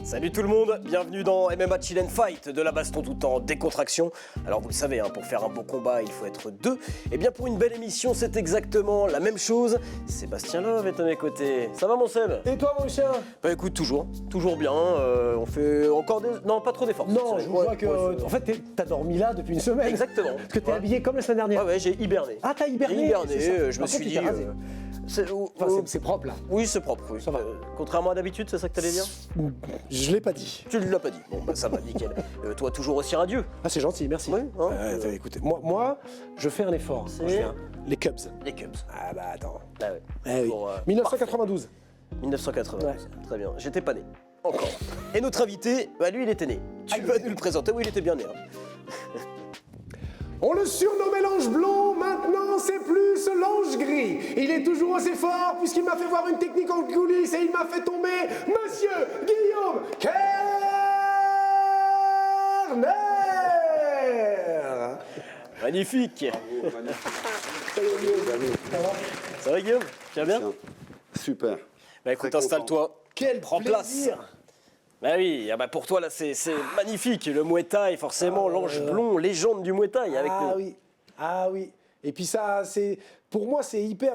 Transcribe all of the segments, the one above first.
Salut tout le monde, bienvenue dans MMA Chill and Fight, de la baston tout en décontraction. Alors vous le savez, pour faire un beau combat, il faut être deux. Et bien pour une belle émission, c'est exactement la même chose. Sébastien Love est à mes côtés. Ça va mon Seb? Et toi mon chien? Bah écoute, toujours bien. On fait encore des... Non, pas trop d'efforts. Non, je vois que... En fait, t'as dormi là depuis une semaine. Exactement. Parce que t'es habillé comme la semaine dernière. Ouais, j'ai hiberné. Ah, t'as hiberné? J'ai hiberné, je me Par suis contre, dit... tu t'es rasé. C'est propre là. Oui, c'est propre, oui. Ça va. Contrairement à d'habitude, c'est ça que t'allais dire? Je l'ai pas dit. Tu ne l'as pas dit. Bon, bah ça va, nickel. Toi, toujours aussi radieux. Ah, c'est gentil, merci. Oui, hein. Écoutez, moi, je fais un effort. C'est- Quand je viens. Les Cubs. Les Cubs. Ah bah attends. Ah ouais. Eh oui. Pour, 1992. 1980, Ouais. très bien. J'étais pas né. Encore. Et notre invité, bah lui, il était né. Tu vas nous le présenter? Oui, il était bien né. On le surnommait l'ange blond, maintenant c'est plus l'ange gris. Il est toujours assez fort puisqu'il m'a fait voir une technique en coulisses et il m'a fait tomber Monsieur Guillaume Kerner. Magnifique. Ça va Guillaume? Tu vas bien? Super. Bah écoute, Très installe-toi. Quel Prends place. plaisir. Bah oui, pour toi là c'est magnifique. Le Muay Thai, forcément, l'ange blond, légende du Muay Thai avec nous. Oui, ah oui. Et puis ça, c'est pour moi, c'est hyper.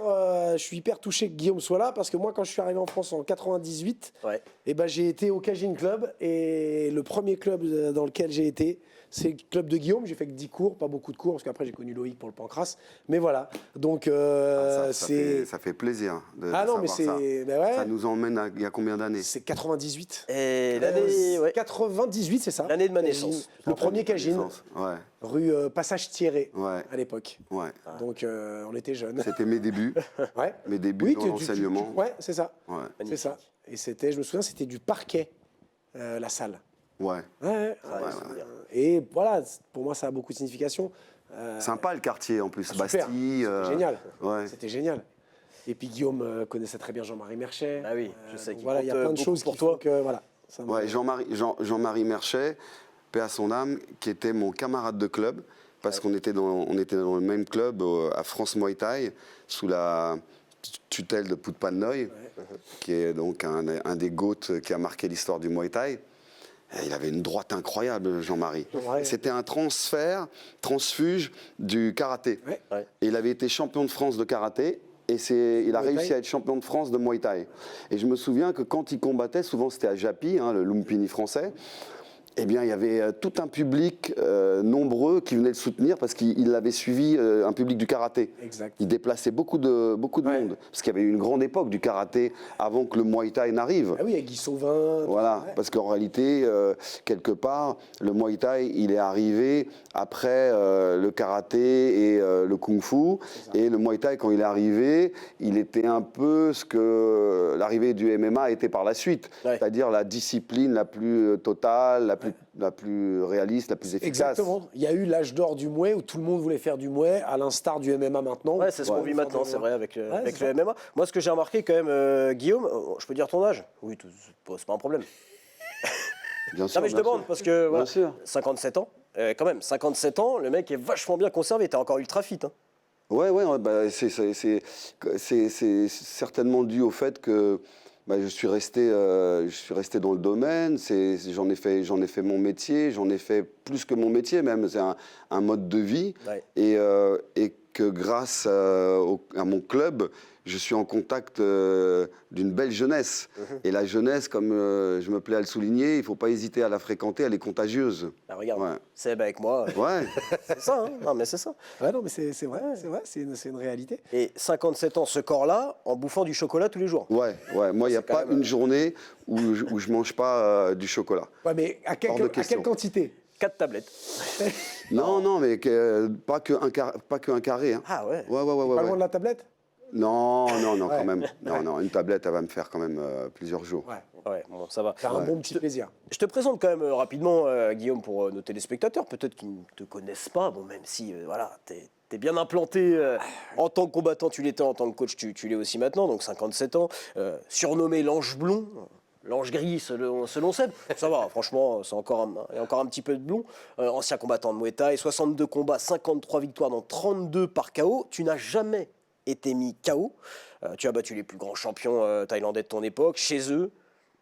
Je suis hyper touché que Guillaume soit là parce que moi, quand je suis arrivé en France en 98, Ouais. et ben j'ai été au Cajun Club et le premier club dans lequel j'ai été, c'est le club de Guillaume. J'ai fait que 10 cours, pas beaucoup de cours parce qu'après j'ai connu Loïc pour le pancras. Mais voilà, donc Ça fait plaisir de Ah non, mais savoir c'est ça. ben ouais, Ça nous emmène à il y a combien d'années? c'est 98. Et l'année, ouais. 98, c'est ça. L'année de ma Cajun. naissance. Le premier Cajun, Naissance. Ouais, rue Passage Thierry, ouais, à l'époque. ouais. Donc on était jeunes. C'était mes débuts. Ouais. Mes débuts dans tu- l'enseignement. ouais, c'est ça. Ouais, C'est ça. Et c'était, je me souviens, c'était du parquet, la salle. ouais. Ouais. Et voilà, pour moi, ça a beaucoup de signification. Sympa le quartier en plus. Super. Bastille. C'était génial. Ouais. C'était génial. Et puis Guillaume connaissait très bien Jean-Marie Merchet. Ah oui, je sais qu'il Voilà, il y a compte plein de beaucoup choses pour qui toi. font que voilà. Ça me- Ouais, Jean-Marie Merchet, paix à son âme, qui était mon camarade de club, parce qu'on était dans le même club à France Muay Thai, sous la tutelle de Poutpan Noy, qui est donc un des GOAT qui a marqué l'histoire du Muay Thai. Et il avait une droite incroyable, Jean-Marie. Ouais. C'était un transfuge du karaté. Ouais. Ouais. Et il avait été champion de France de karaté. Et il a Muay réussi Thai. à être champion de France de Muay Thai. Et je me souviens que quand il combattait, souvent c'était à Japi, le Lumpini français, eh bien il y avait tout un public nombreux qui venait le soutenir parce qu'il avait suivi un public du karaté. Exact. Il déplaçait beaucoup de Ouais. monde. Parce qu'il y avait eu une grande époque du karaté avant que le Muay Thai n'arrive. Ah oui, avec Guy Sauvin. Voilà, Ouais. parce qu'en réalité, quelque part, le Muay Thai, il est arrivé après le karaté et le kung-fu. Et le Muay Thai, quand il est arrivé, il était un peu ce que l'arrivée du MMA était par la suite. Ouais. C'est-à-dire la discipline la plus totale, la plus réaliste, la plus efficace. Exactement. Il y a eu l'âge d'or du Mouet où tout le monde voulait faire du Mouet, à l'instar du MMA maintenant. Ouais, c'est ce qu'on Ouais. vit maintenant, c'est vrai, avec, avec c'est le MMA. Moi, ce que j'ai remarqué quand même, Guillaume, je peux dire ton âge? Oui, c'est pas un problème. Bien sûr. Non, mais je bien demande, sûr. parce que voilà, Bien sûr. 57 ans, quand même, 57 ans, le mec est vachement bien conservé, t'es encore ultra fit. Hein. Ouais, bah, c'est certainement dû au fait que bah, je suis resté dans le domaine. J'en ai fait mon métier, j'en ai fait plus que mon métier même. C'est un mode de vie. Ouais. Et que grâce à mon club, je suis en contact d'une belle jeunesse. Et la jeunesse, comme je me plais à le souligner, il ne faut pas hésiter à la fréquenter, elle est contagieuse. Bah, regarde, Ouais. Seb avec moi, Ouais. c'est ça, hein. Non mais c'est ça. Ouais, non, mais c'est vrai, c'est une réalité. Et 57 ans, ce corps-là, en bouffant du chocolat tous les jours. Ouais. Moi, il n'y a C'est quand pas même, une journée où je ne mange pas du chocolat. Ouais, mais à Hors de quelle question. quantité? 4 tablettes. Non, mais pas qu'un carré. Hein. Ah ouais. Pas Ouais. loin de la tablette? Non, Ouais. quand même. Non, une tablette, elle va me faire quand même plusieurs jours. Ouais. Ouais, bon, ça va. Faire un bon petit plaisir. Je te présente quand même rapidement, Guillaume, pour nos téléspectateurs, peut-être qu'ils ne te connaissent pas, bon, même si, voilà, t'es bien implanté en tant que combattant, tu l'étais, en tant que coach, tu l'es aussi maintenant, donc 57 ans, surnommé l'ange blond, l'ange gris selon Seb, ça va, franchement, il y a encore un petit peu de blond, ancien combattant de Muay Thai, 62 combats, 53 victoires, dont 32 par KO, tu n'as jamais été mis KO, tu as battu les plus grands champions thaïlandais de ton époque, chez eux,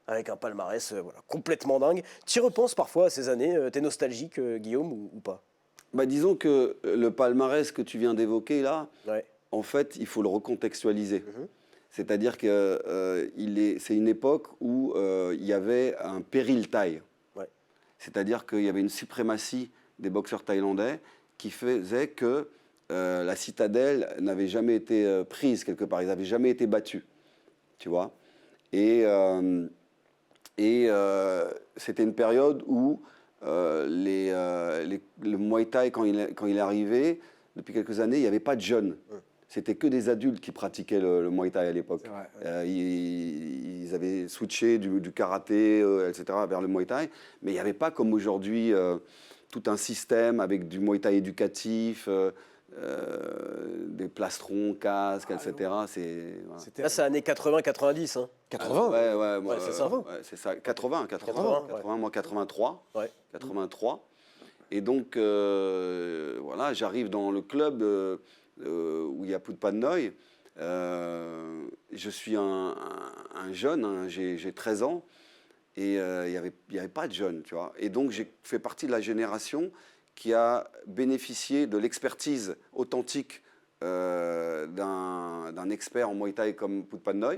avec un palmarès voilà, complètement dingue. Tu y repenses parfois à ces années, t'es nostalgique, Guillaume, ou pas? Bah, disons que le palmarès que tu viens d'évoquer là, Ouais. en fait, il faut le recontextualiser. Mhm. C'est-à-dire que c'est une époque où il y avait un péril thaï. Ouais. C'est-à-dire qu'il y avait une suprématie des boxeurs thaïlandais qui faisait que la citadelle n'avait jamais été prise quelque part. Ils n'avaient jamais été battus, tu vois. Et c'était une période où le Muay Thai, quand il est arrivé, depuis quelques années, il n'y avait pas de jeunes. C'était que des adultes qui pratiquaient le Muay Thai à l'époque. C'est vrai, ouais. Ils avaient switché du karaté, etc., vers le Muay Thai. Mais il n'y avait pas, comme aujourd'hui, tout un système avec du Muay Thai éducatif, des plastrons, casques, etc. Voilà. C'était Là, c'est années 80-90. Hein. 80. Ouais, c'est ça. ouais, c'est ça. 80, ouais. moi 83. Ouais. 83. Et donc, voilà, j'arrive dans le club où il y a Phut Pan Noi. Je suis un jeune, hein, j'ai 13 ans, et il y avait pas de jeunes, tu vois. Et donc, j'ai fait partie de la génération qui a bénéficié de l'expertise authentique d'un expert en Muay Thai comme Phut Pan Noi,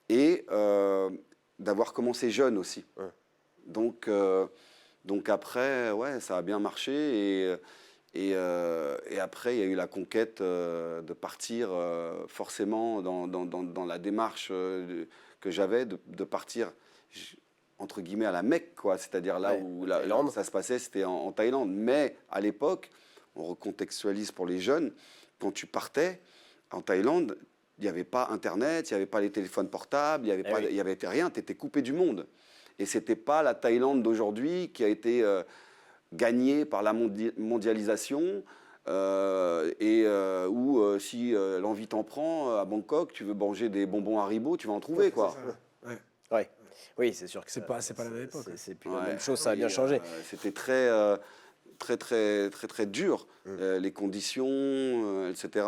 et d'avoir commencé jeune aussi. Ouais. Donc après, ouais, ça a bien marché, et après, il y a eu la conquête de partir forcément dans la démarche que j'avais de partir, entre guillemets, à la Mecque, quoi. C'est-à-dire là où ça se passait, c'était en Thaïlande. Mais à l'époque, on recontextualise pour les jeunes, quand tu partais en Thaïlande, il n'y avait pas Internet, il n'y avait pas les téléphones portables, il n'y avait rien, tu étais coupé du monde. Et ce n'était pas la Thaïlande d'aujourd'hui qui a été gagnée par la mondialisation, où si l'envie t'en prend, à Bangkok, tu veux manger des bonbons Haribo, tu vas en trouver, quoi. Ouais. Ouais. Oui, c'est sûr que C'est pas la même époque. C'est plus la même chose, ça a bien changé. C'était très dur, les conditions, etc.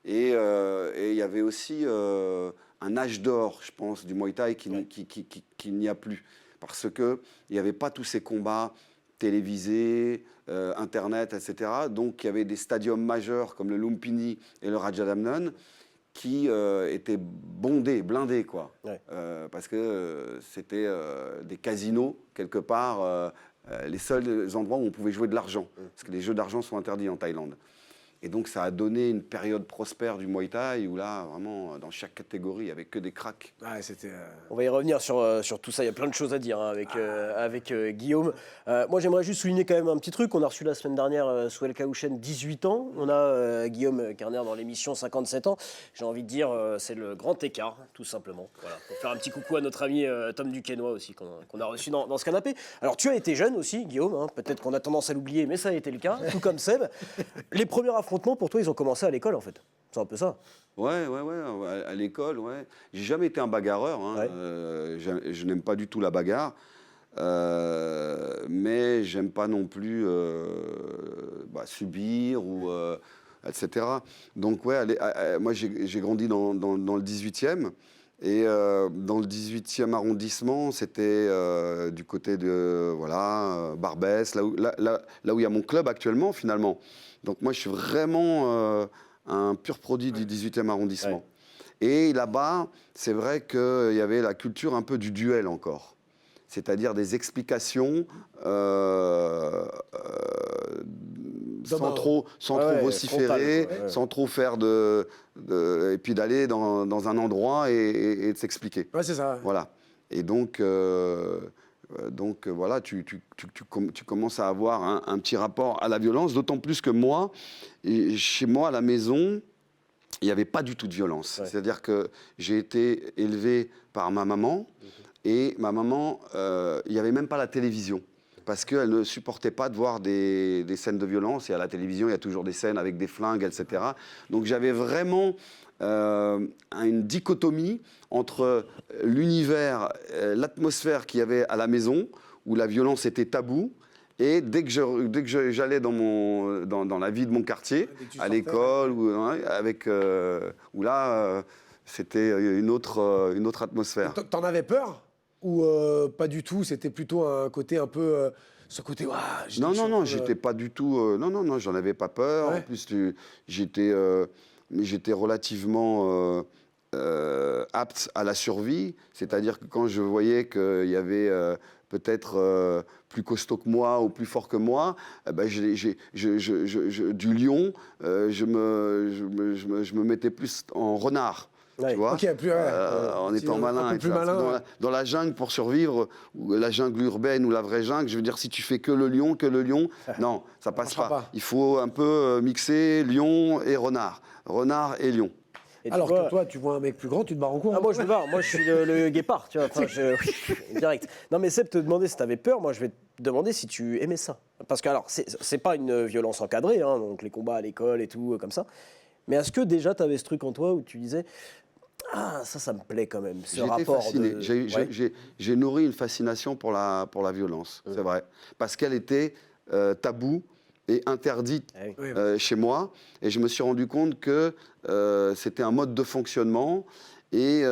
Et il y avait aussi un âge d'or, je pense, du Muay Thai qui n'y a plus. Parce qu'il n'y avait pas tous ces combats télévisés, Internet, etc. Donc il y avait des stadiums majeurs comme le Lumpini et le Rajadamnern qui étaient blindés, quoi. Ouais. Parce que c'était des casinos, quelque part, les seuls endroits où on pouvait jouer de l'argent. Parce que les jeux d'argent sont interdits en Thaïlande. Et donc, ça a donné une période prospère du Muay Thai où là, vraiment, dans chaque catégorie, il n'y avait que des cracks. Ouais, c'était. On va y revenir sur tout ça, il y a plein de choses à dire hein, avec Guillaume. Moi, j'aimerais juste souligner quand même un petit truc. On a reçu la semaine dernière Souel Kaouchen, 18 ans. On a Guillaume Kerner dans l'émission, 57 ans. J'ai envie de dire, c'est le grand écart, tout simplement. Voilà. Pour faire un petit coucou à notre ami Tom Duquesnoy aussi, qu'on a reçu dans ce canapé. Alors, tu as été jeune aussi, Guillaume. Hein. Peut-être qu'on a tendance à l'oublier, mais ça a été le cas, tout comme Seb. Les premiers affrontements, pour toi, ils ont commencé à l'école, en fait. C'est un peu ça. Ouais, à l'école, ouais. J'ai jamais été un bagarreur, hein. Ouais. Je n'aime pas du tout la bagarre, mais j'aime pas non plus subir ou etc. Donc ouais, moi j'ai grandi dans le 18e, et dans le 18e arrondissement, c'était du côté de Barbès, là où il y a mon club actuellement finalement. Donc moi je suis vraiment un pur produit du 18e arrondissement. Ouais. Et là-bas, c'est vrai qu'il y avait la culture un peu du duel encore. C'est-à-dire des explications sans trop vociférer, frontal, sans trop faire et puis d'aller dans un endroit et de s'expliquer. Ouais, c'est ça. Ouais. Voilà. Et donc voilà, tu commences à avoir un petit rapport à la violence, d'autant plus que moi, chez moi à la maison, il n'y avait pas du tout de violence. Ouais. C'est-à-dire que j'ai été élevé par ma maman, et ma maman, il n'y avait même pas la télévision, parce qu'elle ne supportait pas de voir des scènes de violence, et à la télévision, il y a toujours des scènes avec des flingues, etc. Donc j'avais vraiment une dichotomie entre l'univers, l'atmosphère qu'il y avait à la maison, où la violence était taboue, et dès que j'allais dans la vie de mon quartier, à l'école, où là, c'était une autre atmosphère. T'en avais peur ? ou pas du tout? C'était plutôt un côté un peu... ce côté, Non, j'étais pas du tout. Non, j'en avais pas peur. Ouais. En plus, j'étais relativement apte à la survie. C'est-à-dire que quand je voyais qu'il y avait peut-être plus costaud que moi ou plus fort que moi, du lion, je me mettais plus en renard. Ouais. Tu vois, Ok, plus, en étant malin. Un peu plus malin. Dans la jungle, pour survivre, ou la jungle urbaine ou la vraie jungle, je veux dire, si tu fais que le lion, non, ça passe marchera pas. pas. Il faut un peu mixer lion et renard et lion. Et tu Alors vois- que toi, tu vois un mec plus grand, tu te barres en courant. Ah, moi je me barre, moi je suis le guépard, tu vois, enfin, direct. Non mais Seb te demandait si tu avais peur, moi je vais te demander si tu aimais ça. Parce que alors, c'est pas une violence encadrée, hein, donc les combats à l'école et tout, comme ça. Mais est-ce que déjà tu avais ce truc en toi où tu disais, ah ça me plaît quand même, ce J'étais rapport fasciné. de... J'ai nourri une fascination pour la violence, c'est vrai. Parce qu'elle était taboue et interdite Ah oui. Oui. chez moi. Et je me suis rendu compte que c'était un mode de fonctionnement. Et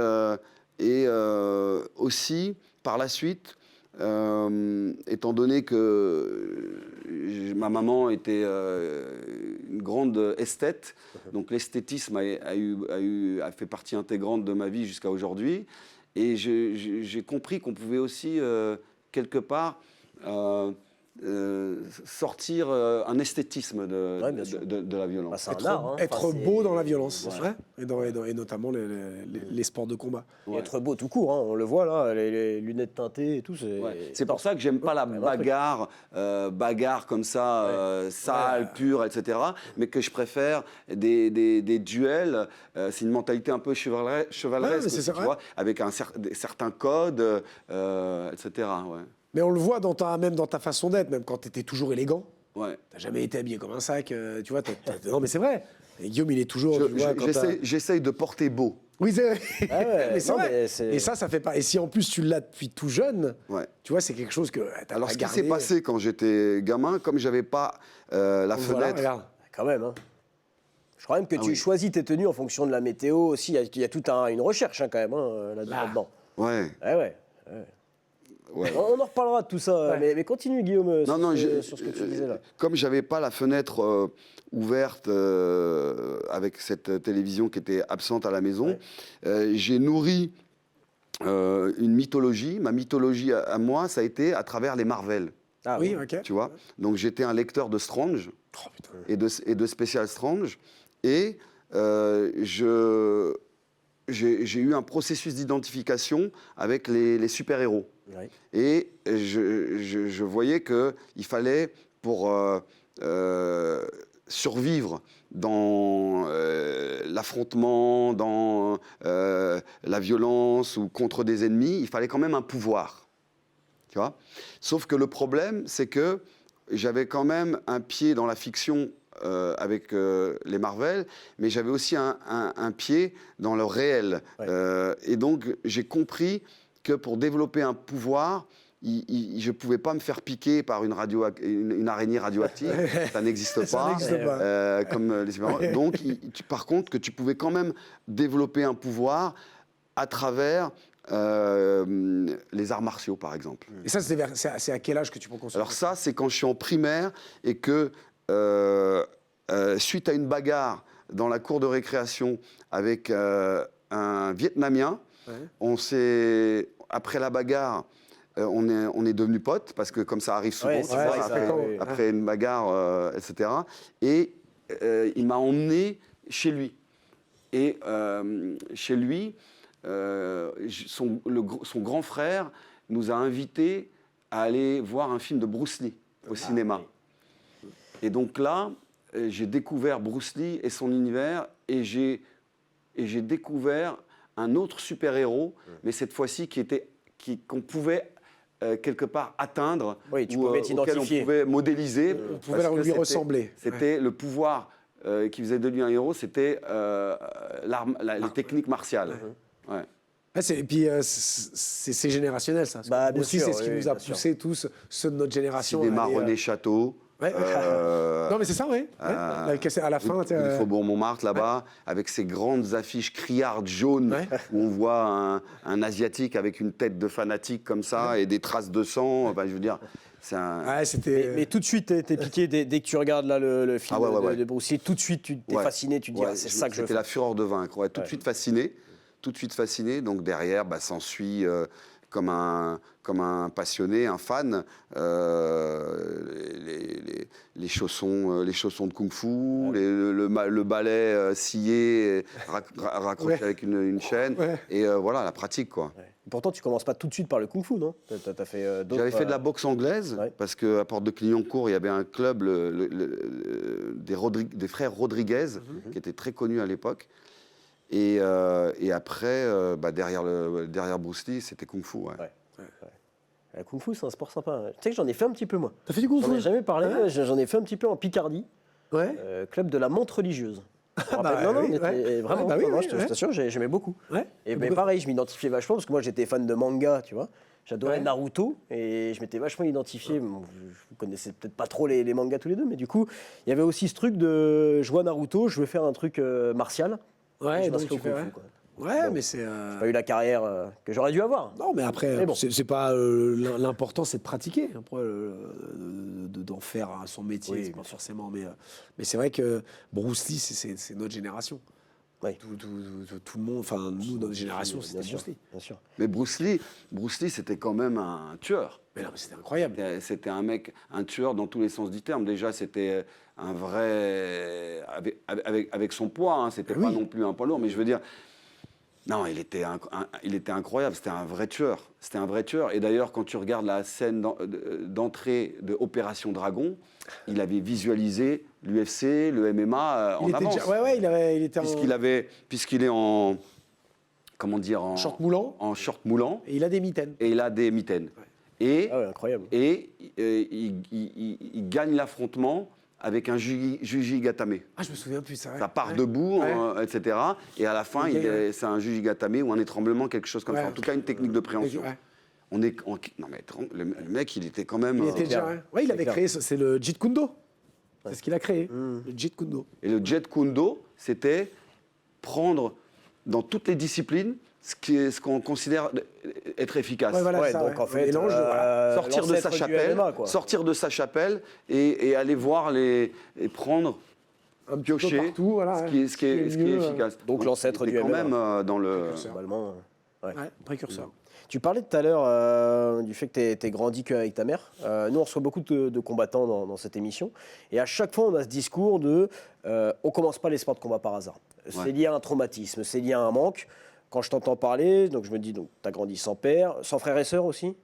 aussi, par la suite, étant donné que ma maman était une grande esthète, donc l'esthétisme a fait partie intégrante de ma vie jusqu'à aujourd'hui. Et j'ai compris qu'on pouvait aussi, quelque part, sortir un esthétisme Ouais, bien sûr. de la violence. Bah, c'est un art, hein. Être Enfin, beau c'est- dans la violence, Ouais. c'est vrai. Et notamment les sports de combat. Et être beau tout court, hein, on le voit là, les lunettes teintées et tout. C'est pour ça que j'aime pas la bagarre comme ça, sale, pure, etc. Mais que je préfère des duels. C'est une mentalité un peu chevaleresque, Ouais, mais aussi, c'est tu vrai. vois, avec certains codes, etc. Ouais. Mais on le voit même dans ta façon d'être, même quand tu étais toujours élégant. Ouais. T'as jamais été habillé comme un sac, tu vois. Non, mais c'est vrai. Et Guillaume, il est toujours. tu vois, quand J'essaye de porter beau. Oui, c'est vrai. Ah ouais, mais c'est non, vrai. mais c'est- Et ça fait pas. Et si en plus tu l'as depuis tout jeune, Ouais. tu vois, c'est quelque chose que t'as Alors, pas ce qui gardé. s'est passé quand j'étais gamin, comme j'avais pas la Donc voilà, fenêtre. regarde. Quand même, hein. Je crois même que tu oui. choisis tes tenues en fonction de la météo aussi. Il y a toute une recherche hein, quand même hein, là-dedans. Ouais. Ouais. Ouais. On en reparlera de tout ça, Ouais. mais continue Guillaume Non, sur ce que tu disais là. comme j'avais pas la fenêtre ouverte avec cette télévision qui était absente à la maison, j'ai nourri une mythologie. Ma mythologie à moi, ça a été à travers les Marvel. Ah, Oui, ok. Tu vois. Donc j'étais un lecteur de Strange Oh, putain. et de Special Strange, et j'ai eu un processus d'identification avec les super-héros. Ouais. Et je voyais qu'il fallait, pour survivre dans l'affrontement, dans la violence ou contre des ennemis, il fallait quand même un pouvoir. Tu vois ? Sauf que le problème, c'est que j'avais quand même un pied dans la fiction avec les Marvel, mais j'avais aussi un pied dans le réel. Ouais. Et donc, j'ai compris que pour développer un pouvoir, je ne pouvais pas me faire piquer par une araignée radioactive. Ça n'existe pas. Ça n'existe pas. Comme les super-héros. Donc, par contre, que tu pouvais quand même développer un pouvoir à travers les arts martiaux, par exemple. Et ça, c'est à quel âge que tu peux construire? Alors ça, c'est quand je suis en primaire et que, suite à une bagarre dans la cour de récréation avec un Vietnamien, après la bagarre, on est devenus potes, parce que comme ça arrive souvent, Ouais, tu c'est vois, vrai, ça, oui. après une bagarre, etc. Et il m'a emmené chez lui. Et chez lui, son grand frère nous a invités à aller voir un film de Bruce Lee au cinéma. oui. Et donc là, j'ai découvert Bruce Lee et son univers, et j'ai découvert un autre super-héros, mais cette fois-ci qu'on pouvait quelque part atteindre, Oui, tu ou pouvais auquel on t'identifier. pouvait modéliser. On pouvait parce que lui ressembler. C'était le pouvoir qui faisait de lui un héros, c'était les techniques martiales. Ouais. Ah, et puis, c'est générationnel, ça. Bah, bien aussi, sûr, c'est ce qui oui, nous a bien sûr. poussé tous, ceux de notre génération. Cinéma à aller, René Château. Ouais. Non, mais c'est ça, ouais. À la fin, du Faubourg Montmartre, là-bas, avec ces grandes affiches criardes jaunes, où on voit un Asiatique avec une tête de fanatique comme ça, et des traces de sang. Enfin, je veux dire, c'est un... c'était. Mais tout de suite, t'es piqué dès que tu regardes là le film de Bruce Lee. Tout de suite, tu t'es fasciné. Tu te dis, c'est ça que je veux. C'était la fureur de vaincre. Ouais, tout de suite fasciné. Tout de suite fasciné. Donc derrière, s'ensuit comme un passionné, un fan, les chaussons de kung-fu, le balai scié, raccroché avec une chaîne, et voilà, la pratique, quoi. Ouais. Pourtant, tu commences pas tout de suite par le kung-fu, non? T'as fait d'autres... J'avais fait de la boxe anglaise, parce qu'à Porte de Clignancourt, il y avait un club des frères Rodriguez, qui était très connu à l'époque. Et après, derrière Bruce Lee, c'était Kung Fu. Ouais. Le Kung Fu, c'est un sport sympa. Tu sais que j'en ai fait un petit peu, moi. T'as fait du Kung Fu? J'en ai jamais parlé, j'en ai fait un petit peu en Picardie. Ouais. Club de la montre religieuse. Vraiment, je t'assure, j'aimais beaucoup. Ouais. Et pareil, je m'identifiais vachement, parce que moi, j'étais fan de manga, tu vois. J'adorais Naruto, et je m'étais vachement identifié. Bon, vous connaissez peut-être pas trop les mangas tous les deux, mais du coup, il y avait aussi ce truc de je vois Naruto, je veux faire un truc martial. Ouais, donc tu fais, Bon, mais c'est. J'ai pas eu la carrière que j'aurais dû avoir. Non, mais après, bon. c'est pas l'important, c'est de pratiquer. Après, d'en faire son métier, c'est pas forcément. Mais c'est vrai que Bruce Lee, c'est notre génération. Oui. Tout le monde, enfin nous, notre génération, c'était Bruce Lee. Bien sûr. Mais Bruce Lee, c'était quand même un tueur. Mais non, mais c'était incroyable. C'était un mec, un tueur dans tous les sens du terme. Déjà, c'était un vrai... Avec son poids, hein, c'était pas non plus un poids lourd, mais je veux dire... Non, il était incroyable, c'était un vrai tueur. C'était un vrai tueur. Et d'ailleurs, quand tu regardes la scène d'entrée de Opération Dragon, il avait visualisé l'UFC, le MMA en avance. Il était puisqu'il est en... Comment dire, en short moulant. En short moulant. Et il a des mitaines. Et, incroyable. Et il gagne l'affrontement avec un Jujigatame. Ah, je me souviens plus ça. Ça part debout, etc. Et à la fin, c'est un Jujigatame ou un étranglement, quelque chose comme ça. En tout cas, une technique de préhension. Non mais le mec, il était quand même... Il était déjà... il avait créé, c'est le Jeet Kune Do. C'est ce qu'il a créé, le Jeet Kune Do. Et le Jeet Kune Do, c'était prendre dans toutes les disciplines ce qu'on considère être efficace. Donc en fait, sortir de sa chapelle et aller voir et prendre, piocher partout, ce qui est efficace. Donc l'ancêtre du quand MMA. même dans le... Précurseur. Tu parlais tout à l'heure du fait que tu grandi qu'avec ta mère. Nous, on reçoit beaucoup de combattants dans cette émission. Et à chaque fois, on a ce discours de on commence pas les sports de combat par hasard. C'est lié à un traumatisme, c'est lié à un manque. Quand je t'entends parler, donc je me dis, tu as grandi sans père, sans frères et sœurs aussi?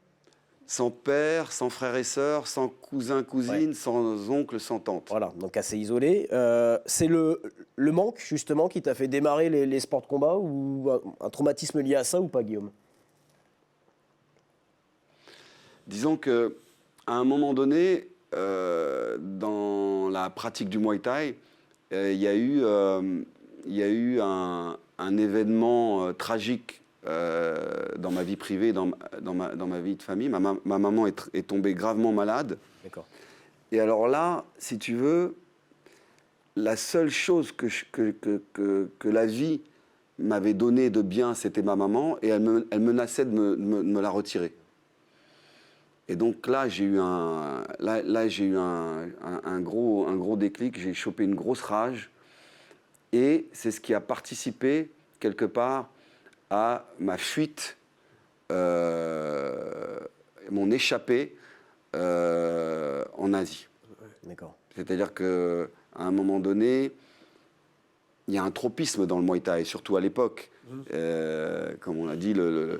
Sans père, sans frères et sœurs, sans cousins, cousines, sans oncles, sans tantes. Voilà, donc assez isolé. C'est le manque, justement, qui t'a fait démarrer les sports de combat, ou un traumatisme lié à ça, ou pas, Guillaume? Disons qu'à un moment donné, dans la pratique du Muay Thai, il y a eu un événement tragique dans ma vie privée, dans ma vie de famille. Ma maman est tombée gravement malade. D'accord. Et alors là, si tu veux, la seule chose que la vie m'avait donnée de bien, c'était ma maman, et elle menaçait de me la retirer. Et donc là, j'ai eu un gros déclic, j'ai chopé une grosse rage, et c'est ce qui a participé quelque part à ma fuite, mon échappée en Asie. D'accord. C'est-à-dire qu'à un moment donné, il y a un tropisme dans le Muay Thai, surtout à l'époque. Comme on a dit, le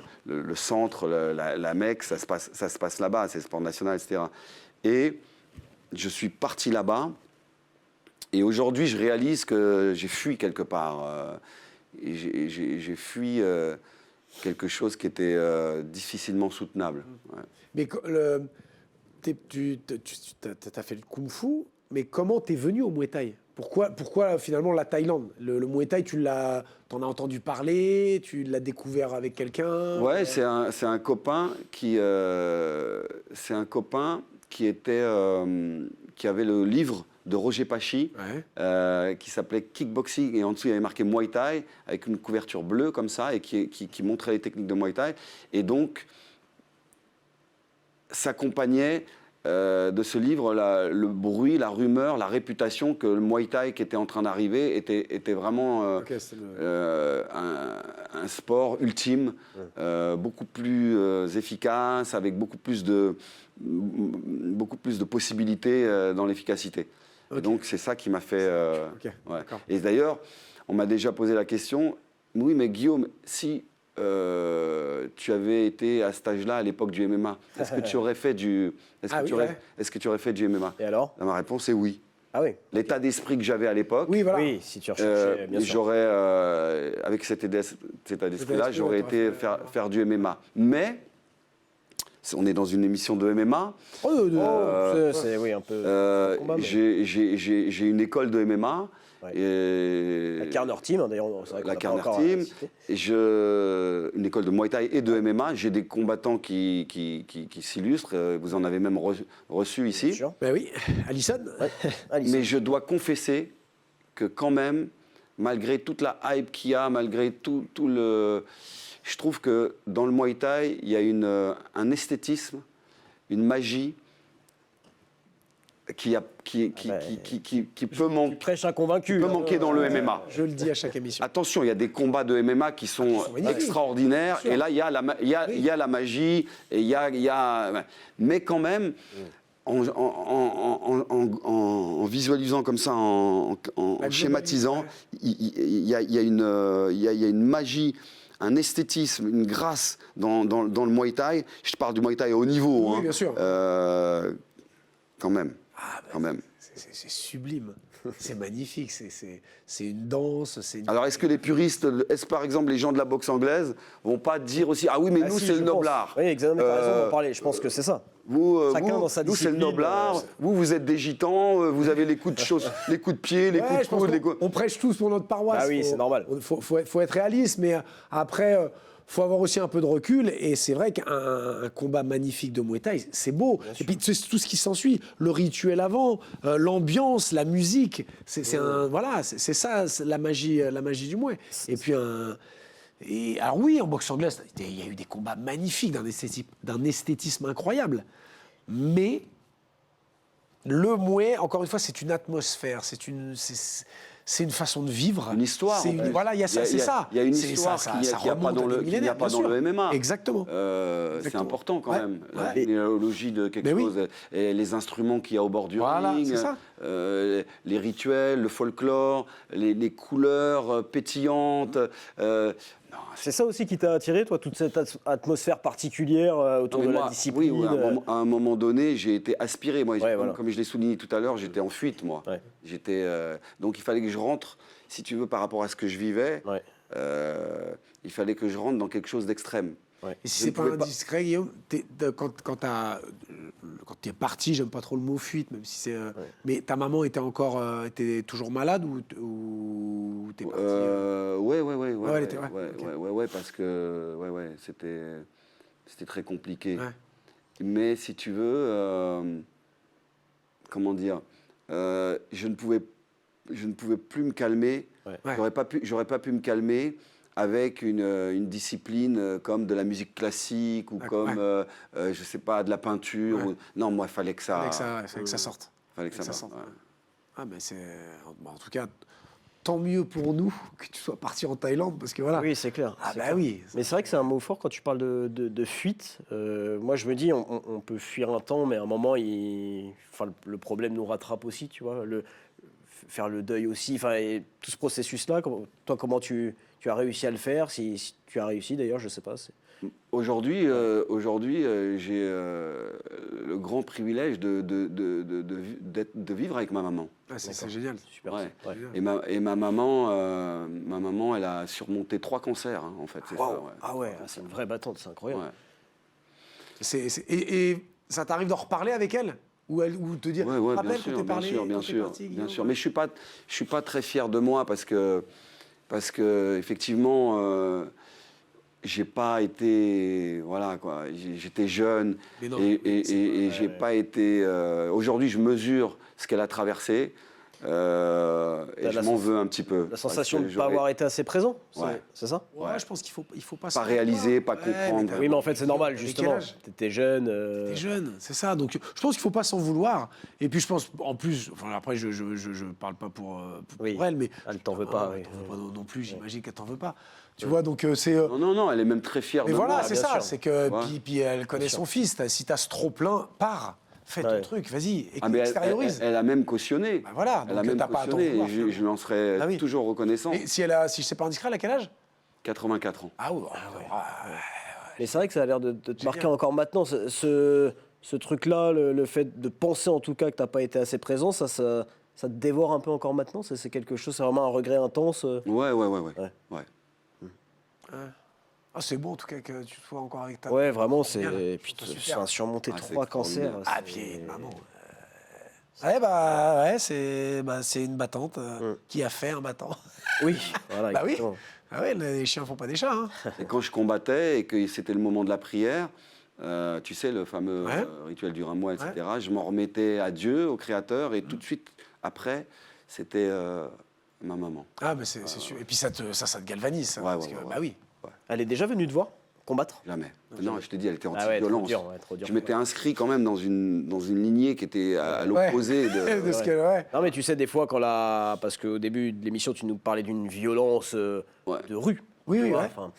centre, la Mecque, ça se passe là-bas, c'est le sport national, etc. Et je suis parti là-bas, et aujourd'hui, je réalise que j'ai fui quelque part. Et j'ai fui quelque chose qui était difficilement soutenable. Ouais. Mais tu as fait le kung-fu, mais comment t'es venu au Muay Thai? Pourquoi finalement la Thaïlande? Le Muay Thai, t'en as entendu parler, tu l'as découvert avec quelqu'un? Ouais, c'est un copain qui qui avait le livre de Roger Pachy, qui s'appelait Kickboxing, et en dessous il y avait marqué Muay Thai, avec une couverture bleue comme ça, et qui montrait les techniques de Muay Thai. Et donc, s'accompagnait de ce livre le bruit, la rumeur, la réputation que le Muay Thai qui était en train d'arriver était vraiment un sport ultime, beaucoup plus efficace, avec beaucoup plus de possibilités dans l'efficacité. Okay. Donc c'est ça qui m'a fait... ouais. D'accord. Et d'ailleurs, on m'a déjà posé la question, oui mais Guillaume, si tu avais été à cet âge-là, à l'époque du MMA, est-ce que tu aurais fait du... Est-ce que tu aurais fait du MMA? Et alors? Ma réponse est oui. Ah oui. L'état d'esprit que j'avais à l'époque, Oui, voilà. Oui, si tu recherchais, bien sûr. j'aurais, avec cet état d'esprit-là, j'aurais été faire du MMA. Mais, on est dans une émission de MMA. C'est oui, un peu. Combat, mais- J'ai une école de MMA. Ouais. Et La Carner Team, hein, d'ailleurs, c'est vrai qu'on la n'a pas Carner encore Team. cité. Et une école de Muay Thai et de MMA. J'ai des combattants qui s'illustrent. Vous en avez même reçu ici. Bien sûr. Ben oui, Alison. Ouais. Alice. Mais je dois confesser que quand même, malgré toute la hype qu'il y a, malgré tout le... Je trouve que dans le Muay Thai, il y a un esthétisme, une magie qui peut Tu prêches un convaincu. manquer dans le MMA. Je le dis à chaque émission. Attention, il y a des combats de MMA qui sont magnifiques. extraordinaires. Bien sûr. Et là, il y a la magie. Et il y a... Mais quand même, en visualisant comme ça, en schématisant, il y a une magie, un esthétisme, une grâce dans le Muay Thai. Je te parle du Muay Thai au niveau. Oui, hein. bien sûr. Quand même. Quand même. C'est sublime. C'est magnifique. C'est une danse. Alors, est-ce que les puristes, par exemple les gens de la boxe anglaise, vont pas dire aussi, ah oui, mais nous, si, c'est je le pense. noble art. Oui, exactement, t'as raison d'en parler. Je pense que c'est ça. Chacun dans sa nous, c'est le discipline, noble art. Vous êtes des gitans, vous avez les coups de pied, les coups de coude. On prêche tous pour notre paroisse. Ah oui, c'est normal. Faut être réaliste, mais après, faut avoir aussi un peu de recul. Et c'est vrai qu'un combat magnifique de Muay Thai, c'est beau. Et puis c'est tout ce qui s'ensuit, le rituel avant, l'ambiance, la musique. C'est ça, c'est la magie du Muay. Et puis alors oui, en boxe anglaise, il y a eu des combats magnifiques d'un esthétisme incroyable. Mais le Muay, encore une fois, c'est une atmosphère, c'est une façon de vivre. Une histoire. en fait. Voilà, il y a ça, c'est ça. Il y a une C'est histoire ça, qu'il n'y ça a pas remonte dans à des le millénaires, bien sûr. MMA. Exactement. C'est Exactement. important quand Ouais, même. ouais. La généalogie de quelque Mais oui. chose, et les instruments qu'il y a au bord du Voilà, ring, c'est ça. les rituels, le folklore, les couleurs pétillantes. C'est ça aussi qui t'a attiré, toi, toute cette atmosphère particulière autour Non, mais de moi, la discipline. Oui, à un moment donné, j'ai été aspiré. Moi, Ouais, voilà. comme je l'ai souligné tout à l'heure, j'étais en fuite, moi. Ouais. Donc, il fallait que je rentre, si tu veux, par rapport à ce que je vivais, Ouais. il fallait que je rentre dans quelque chose d'extrême. Ouais. Et si Je c'est ne pas pouvais pas- indiscret, Guillaume, quand t'es parti, j'aime pas trop le mot fuite, même si c'est. Mais ta maman était toujours malade ou t'es parti Ouais, elle était- ouais, ok. parce que c'était très compliqué. Ouais. Mais si tu veux, comment dire, je ne pouvais plus me calmer. Ouais. Ouais. J'aurais pas pu me calmer avec une discipline comme de la musique classique ou D'accord, comme, je sais pas, de la peinture. Ouais. Non, moi, il fallait que ça... Fallait que ça sorte. fallait que ça ça sorte, sorte. ouais. Ah, mais en tout cas, tant mieux pour nous que tu sois parti en Thaïlande, parce que voilà. Oui, c'est clair. Ah c'est bah clair. oui. Mais c'est vrai que c'est un mot fort quand tu parles de fuite. Moi, je me dis, on peut fuir un temps, mais à un moment, le problème nous rattrape aussi, tu vois. Faire le deuil aussi, et tout ce processus-là, toi, comment tu as réussi à le faire, si tu as réussi d'ailleurs, je sais pas. Aujourd'hui, j'ai le grand privilège de vivre avec ma maman. Ah, c'est génial. Super. Ouais. Ouais. Et ma maman, elle a surmonté 3 cancers, hein, en fait. C'est Wow. ça, ouais. Ah ouais, c'est une vraie battante, c'est incroyable. Ouais. Et ça t'arrive d'en reparler avec elle ou te dire, Ouais, bien rappelle sûr, quand t'es parlé, bien quand t'es sûr, parti, bien Guillaume. sûr. Mais je suis pas très fier de moi parce que effectivement, j'ai pas été, voilà quoi, j'étais jeune Mais non, et j'ai pas été. Aujourd'hui, je mesure ce qu'elle a traversé et je m'en veux un petit peu. La sensation de parce ne que pas j'aurais avoir été assez présent, Ouais. c'est ça? Ouais, je pense qu'il faut pas pas réaliser, pas comprendre. Oui, mais en fait, c'est normal, Avec quel justement. âge T'étais jeune. T'es jeune, c'est ça. Donc, je pense qu'il faut pas s'en vouloir. Et puis, je pense, en plus, enfin, après, je parle pas pour Oui. elle, mais Elle t'en veut pas, oui. elle t'en veut pas non plus. J'imagine qu'elle t'en veut pas. Tu vois, donc c'est. Non, elle est même très fière Mais de voilà, moi. c'est bien ça. sûr. C'est que Ouais. puis elle connaît son fils. Si t'as ce trop plein, pars, fais ton Ouais. truc, vas-y, Ah, mais extériorise. elle a même cautionné. Bah voilà, Elle a donc même t'as pas à t'en cautionné vouloir, et finalement. je lui en serai Ah oui. toujours reconnaissant. Et si c'est pas indiscret, elle a quel âge? 84 ans. Ah ouais. Mais c'est vrai que ça a l'air de te marquer Génial. encore maintenant. Ce truc-là, le fait de penser en tout cas que tu n'as pas été assez présent, ça te dévore un peu encore maintenant. C'est quelque chose, c'est vraiment un regret intense. Ouais. Ah, c'est bon en tout cas que tu sois encore avec ta. Ouais, vraiment, c'est. Génial. Et puis, Je trouve ça super. surmonter Ah, c'est 3 cancers. extraordinaire. Ah, puis maman. Ouais, c'est une battante qui a fait un battant. Oui, voilà. Bah oui. exactement. Ah ouais, les chiens font pas des chats. Hein. Et quand je combattais et que c'était le moment de la prière, tu sais, le fameux Ouais. rituel du rameau, etc., je m'en remettais à Dieu, au Créateur, et tout de suite après, c'était ma maman. Ah, mais c'est sûr. Et puis ça te galvanise. Ça, Ouais, parce ouais, que, ouais, bah oui. Elle est déjà venue te voir combattre? Jamais. Non, je te dis, elle était Ah ouais, trop anti-violence. dur, ouais, trop dur. Je m'étais inscrit quand même dans une lignée qui était à l'opposé de... De ce que, ouais. Non, mais tu sais, des fois, parce qu'au début de l'émission, tu nous parlais d'une violence Ouais. de rue. Oui, tu oui, vois, ouais. enfin,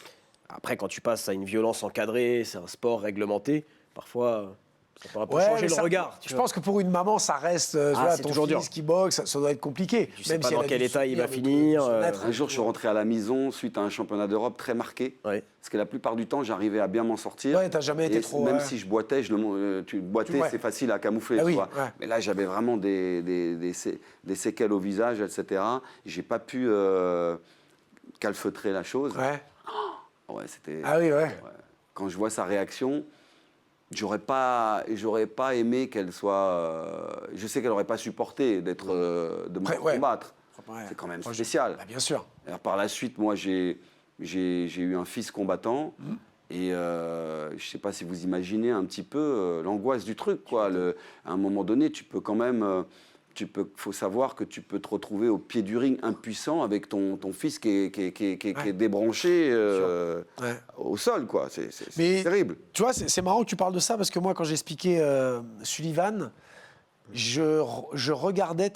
après, quand tu passes à une violence encadrée, c'est un sport réglementé, parfois, ça peut un peu Ouais, changer mais le ça- regard. Je pense que pour une maman, ça reste. c'est Ton toujours fils dur. qui boxe, ça doit être compliqué. Tu sais pas dans quel état il va finir, Un jour, je suis rentré à la maison suite à un championnat d'Europe très marqué. Ouais. Parce que la plupart du temps, j'arrivais à bien m'en sortir. Ouais, t'as jamais été Et trop, Même ouais. si je boitais, boiter, Ouais. c'est facile à camoufler. Ah tu oui, vois. ouais. Mais là, j'avais vraiment des séquelles au visage, etc. J'ai pas pu calfeutrer la chose. Ouais. Ouais, c'était. Ah oui, ouais. Ouais. Quand je vois sa réaction, j'aurais pas aimé qu'elle soit. Je sais qu'elle aurait pas supporté de me Après, ouais. combattre. Ouais. C'est quand même Moi, spécial. Bah, bien sûr. Alors, par la suite, moi, j'ai eu un fils combattant. Et je ne sais pas si vous imaginez un petit peu l'angoisse du truc. Quoi. À un moment donné, tu peux quand même... faut savoir que tu peux te retrouver au pied du ring impuissant avec ton fils qui est débranché Ouais. au sol. Quoi. C'est Mais- terrible. Tu vois, c'est marrant que tu parles de ça parce que moi, quand j'ai expliqué Sullivan, je regardais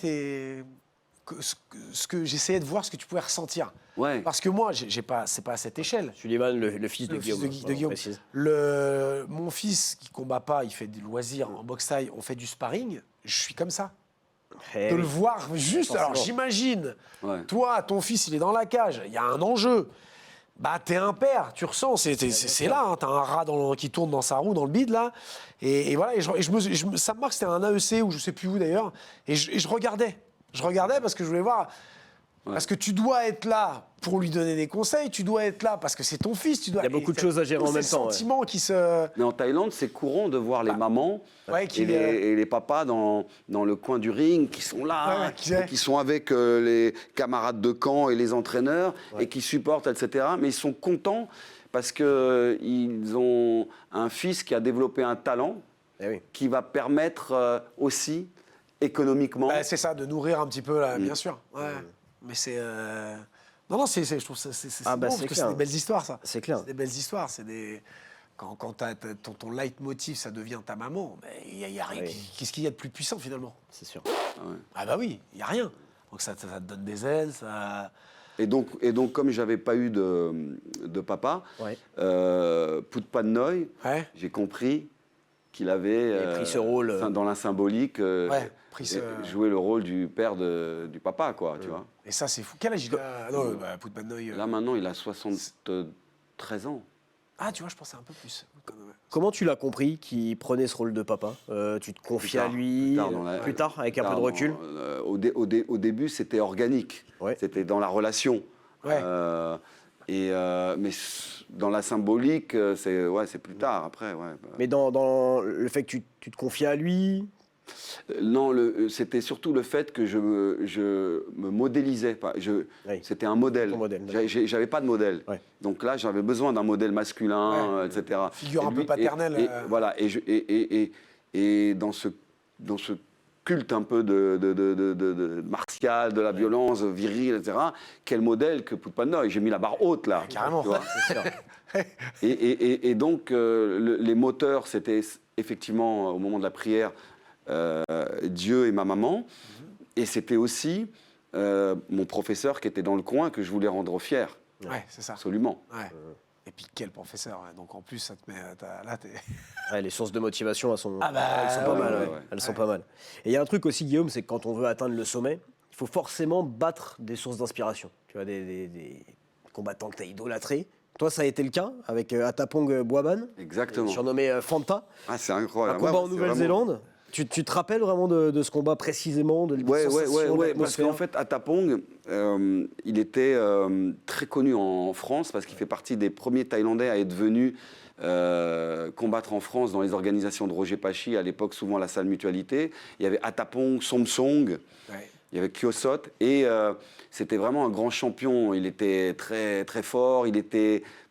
ce que j'essayais de voir ce que tu pouvais ressentir. Ouais. Parce que moi, c'est pas à cette échelle. Sullivan, le fils de Le fils Guillaume. de Guillaume. on précise. Mon fils qui combat pas, il fait du loisir en boxe taille, on fait du sparring. Je suis comme ça. Eh De oui. le voir juste. Alors Forcément. j'imagine, Ouais. toi, ton fils, il est dans la cage, il y a un enjeu. Bah, t'es un père, tu ressens, c'est là, hein, t'as un rat qui tourne dans sa roue, dans le bide, là. Et voilà, ça me marque, c'était un AEC, ou je sais plus où d'ailleurs, et je regardais. Je regardais parce que je voulais voir. Ouais. Parce que tu dois être là pour lui donner des conseils, tu dois être là parce que c'est ton fils, tu dois. Il y a beaucoup de choses à gérer en même temps, ouais. Sentiments qui se. Mais en Thaïlande, c'est courant de voir les mamans ouais, qui, et les papas dans le coin du ring qui sont là, Ouais, qui sont avec les camarades de camp et les entraîneurs et qui supportent, etc. Mais ils sont contents parce qu'ils ont un fils qui a développé un talent Eh oui. qui va permettre aussi économiquement. Bah, c'est ça, de nourrir un petit peu, là, bien sûr. Ouais. Mais c'est. Non, je trouve ça. C'est Ah, bah, bon, c'est parce que c'est clair. des belles histoires, ça. C'est clair. C'est des belles histoires. C'est des. Quand t'as ton leitmotiv, ça devient ta maman, il y a rien. Oui. Qu'est-ce qu'il y a de plus puissant, finalement? C'est sûr. Ah, bah oui, il n'y a rien. Donc ça te donne des ailes, ça. Et donc, comme j'avais pas eu de papa, Ouais. Putpannoy, Ouais. j'ai compris qu'il avait pris ce rôle. dans la symbolique pris ce- joué le rôle du père du papa, quoi, tu vois. Et ça, c'est fou. Quel âge il a? Non, Putpannoy. Là maintenant, il a 73 ans. Ah, tu vois, je pensais un peu plus. Quand même. Comment tu l'as compris qu'il prenait ce rôle de papa? Tu te confies à lui plus tard, avec un peu de recul? Au début, c'était organique. Ouais. C'était dans la relation. Ouais. Mais dans la symbolique, c'est plus tard, après. Ouais. Mais dans le fait que tu te confies à lui, Non, c'était surtout le fait que je me modélisais pas. Oui. C'était un modèle. Ton modèle, J'avais pas de modèle. Ouais. Donc là, j'avais besoin d'un modèle masculin, etc. Figure Et un peu paternelle. voilà. Et dans ce culte un peu de martial, de la violence virile, etc. Quel modèle que Putpanoy. J'ai mis la barre haute là. Carrément. Tu vois. C'est sûr. Et donc, les moteurs, c'était effectivement, au moment de la prière, Dieu et ma maman. Et c'était aussi mon professeur qui était dans le coin que je voulais rendre fier. Ouais, c'est ça. Absolument. Ouais. Et puis quel professeur. Ouais. Donc en plus, ça te met. Là, t'es. Ouais, les sources de motivation, elles sont pas ouais, mal. ouais, Ouais. ouais. Elles sont pas mal. Et il y a un truc aussi, Guillaume, c'est que quand on veut atteindre le sommet, il faut forcément battre des sources d'inspiration. Tu vois, des combattants que tu as idolâtrés. Toi, ça a été le cas avec Atapong Boaban, Exactement. surnommé Fanta. Ah, c'est Un incroyable. combat Ouais, en c'est Nouvelle-Zélande. Tu te rappelles vraiment de ce combat précisément, de Ouais, sensations, de parce l'atmosphère qu'en fait, Atapong, il était très connu en France parce qu'il fait partie des premiers Thaïlandais à être venus combattre en France dans les organisations de Roger Pachi, à l'époque souvent la salle Mutualité. Il y avait Atapong, Somsong, Ouais. il y avait Kyosot, et c'était vraiment un grand champion. Il était très, très fort,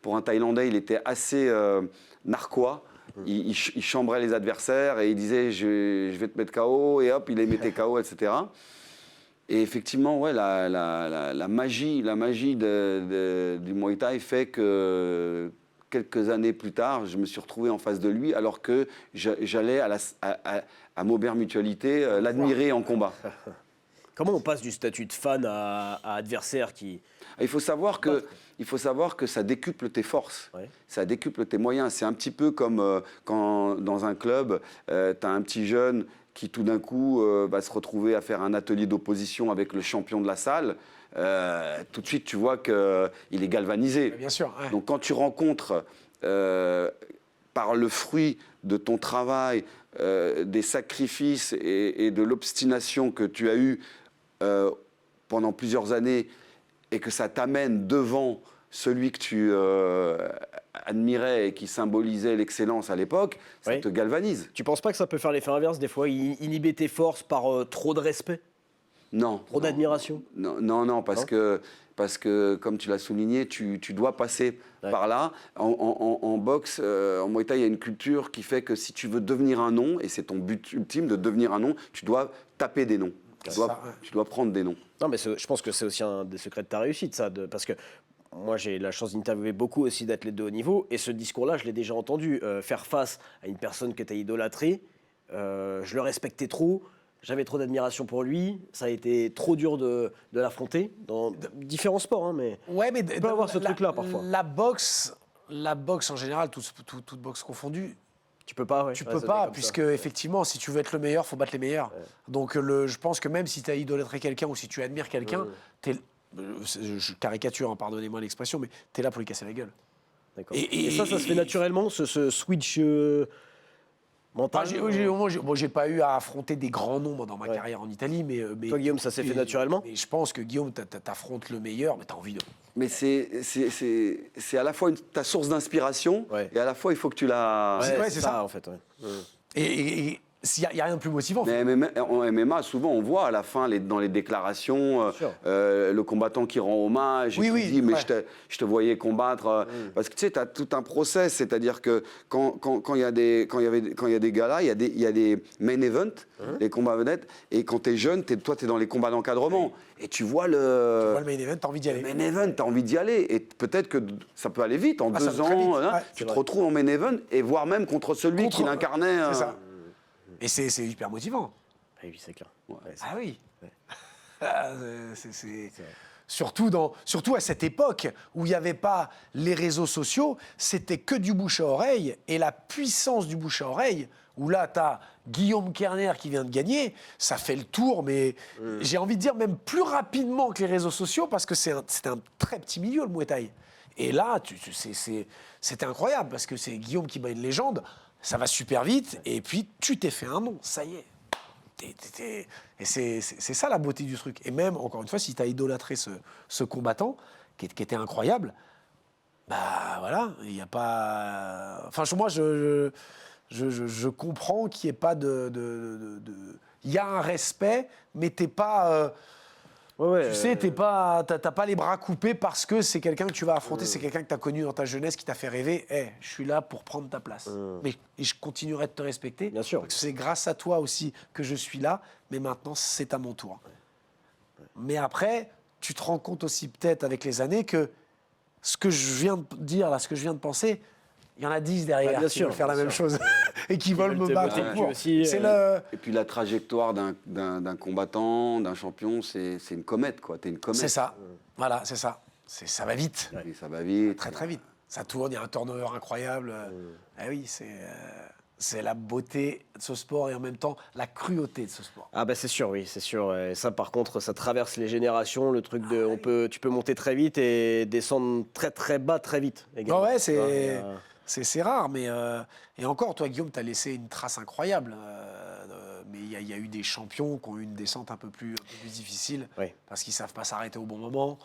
pour un Thaïlandais, il était assez narquois. Il chambrait les adversaires et il disait je vais te mettre KO, et hop, il les mettait KO, etc. Et effectivement, ouais, la magie du Muay Thai fait que quelques années plus tard, je me suis retrouvé en face de lui alors que j'allais à Maubert Mutualité l'admirer en combat. Comment on passe du statut de fan à adversaire qui... Il faut savoir que ça décuple tes forces, Ouais. ça décuple tes moyens. C'est un petit peu comme quand dans un club, tu as un petit jeune qui tout d'un coup va se retrouver à faire un atelier d'opposition avec le champion de la salle. Tout de suite, tu vois qu'il est galvanisé. Bien sûr. Ouais. Donc quand tu rencontres par le fruit de ton travail, des sacrifices et de l'obstination que tu as eu pendant plusieurs années, et que ça t'amène devant celui que tu admirais et qui symbolisait l'excellence à l'époque, ça Oui. te galvanise. Tu penses pas que ça peut faire l'effet inverse des fois, inhiber tes forces par trop de respect, Non. trop d'admiration? Non, parce que, comme tu l'as souligné, tu dois passer par là. En boxe, en Muay Thai, il y a une culture qui fait que si tu veux devenir un nom, et c'est ton but ultime de devenir un nom, tu dois taper des noms. Tu dois prendre des noms. Non, mais je pense que c'est aussi un des secrets de ta réussite, ça. Parce que moi, j'ai la chance d'interviewer beaucoup aussi d'athlètes de haut niveau. Et ce discours-là, je l'ai déjà entendu. Faire face à une personne que tu as idolâtrée, je le respectais trop. J'avais trop d'admiration pour lui. Ça a été trop dur de l'affronter dans différents sports. Hein, mais Ouais, mais on peut avoir ce truc-là parfois. La boxe en général, toute boxe confondue, Tu peux pas, ouais. tu Ouais, peux ça pas, devient comme puisque ça. effectivement, si tu veux être le meilleur, faut battre les meilleurs. Donc je pense que même si tu as idolâtré quelqu'un ou si tu admires quelqu'un, je caricature, hein, pardonnez-moi l'expression, mais tu es là pour lui casser la gueule. D'accord. Et- Et ça se fait naturellement, ce switch mental. J'ai pas eu à affronter des grands noms moi, dans ma Ouais. carrière en Italie, mais Toi, Guillaume, ça s'est fait naturellement? Mais je pense que Guillaume, t'affrontes le meilleur, mais t'as envie de. Mais c'est à la fois ta source d'inspiration, Ouais. et à la fois, il faut que tu la... Ouais, c'est ça. en fait. Ouais. Et s'il y a rien de plus motivant. Mais en MMA, souvent, on voit à la fin, dans les déclarations, sûr. le combattant qui rend hommage, Oui, et qui oui, dit « mais ouais. je te voyais combattre Parce que tu sais, tu as tout un process, c'est-à-dire que quand il y a des galas, il y a des main events, les combats vedettes, et quand tu es jeune, toi, tu es dans les combats d'encadrement, et tu vois Tu vois le... le main event, t'as envie d'y aller. Main event, tu as envie d'y aller, et peut-être que ça peut aller vite, en Ah, ça 2 va très ans, vite, hein, ouais. tu te retrouves en main event, et voire même contre celui Contre- qui l'incarnait. C'est ça. Et c'est hyper motivant. Ah oui, c'est clair. Ouais, c'est- Ah oui. Ah, Surtout à cette époque où il n'y avait pas les réseaux sociaux, c'était que du bouche à oreille. Et la puissance du bouche à oreille, où là, tu as Guillaume Kerner qui vient de gagner, ça fait le tour, mais j'ai envie de dire même plus rapidement que les réseaux sociaux, parce que c'est un très petit milieu, le Muay Thai. Et là, c'était incroyable, parce que c'est Guillaume qui bat une légende, ça va super vite, et puis tu t'es fait un nom, ça y est. Et c'est ça la beauté du truc. Et même, encore une fois, si tu as idolâtré ce combattant, qui était incroyable, bah voilà, il n'y a pas... Enfin, moi, je comprends qu'il n'y ait pas Il y a un respect, mais t'es pas... tu sais, t'as pas les bras coupés parce que c'est quelqu'un que tu vas affronter, c'est quelqu'un que tu as connu dans ta jeunesse, qui t'a fait rêver. Je suis là pour prendre ta place. Et je continuerai de te respecter. Bien sûr. Parce que c'est grâce à toi aussi que je suis là, mais maintenant, c'est à mon tour. Mais après, tu te rends compte aussi peut-être avec les années que ce que je viens de dire, là, ce que je viens de penser, il y en a 10 derrière bien qui sûr, veulent faire la bien même sûr. chose et qui veulent me te battre botter le pour. cul aussi, C'est Et puis la trajectoire d'un combattant, d'un champion, c'est une comète, quoi. T'es une comète. C'est ça. Voilà, c'est ça. Ça va vite. Et ça va vite. Très, très vite. Ça tourne, il y a un turnover incroyable. Ah oui, c'est la beauté de ce sport et en même temps la cruauté de ce sport. Ah bah c'est sûr, oui, c'est sûr. Et ça, par contre, ça traverse les générations. Le truc de, tu peux monter très vite et descendre très très bas très vite. également. Ouais, Tu vois, c'est rare, mais et encore, toi, Guillaume, tu as laissé une trace incroyable. Mais il y a eu des champions qui ont eu une descente un peu plus difficile Oui. parce qu'ils savent pas s'arrêter au bon moment.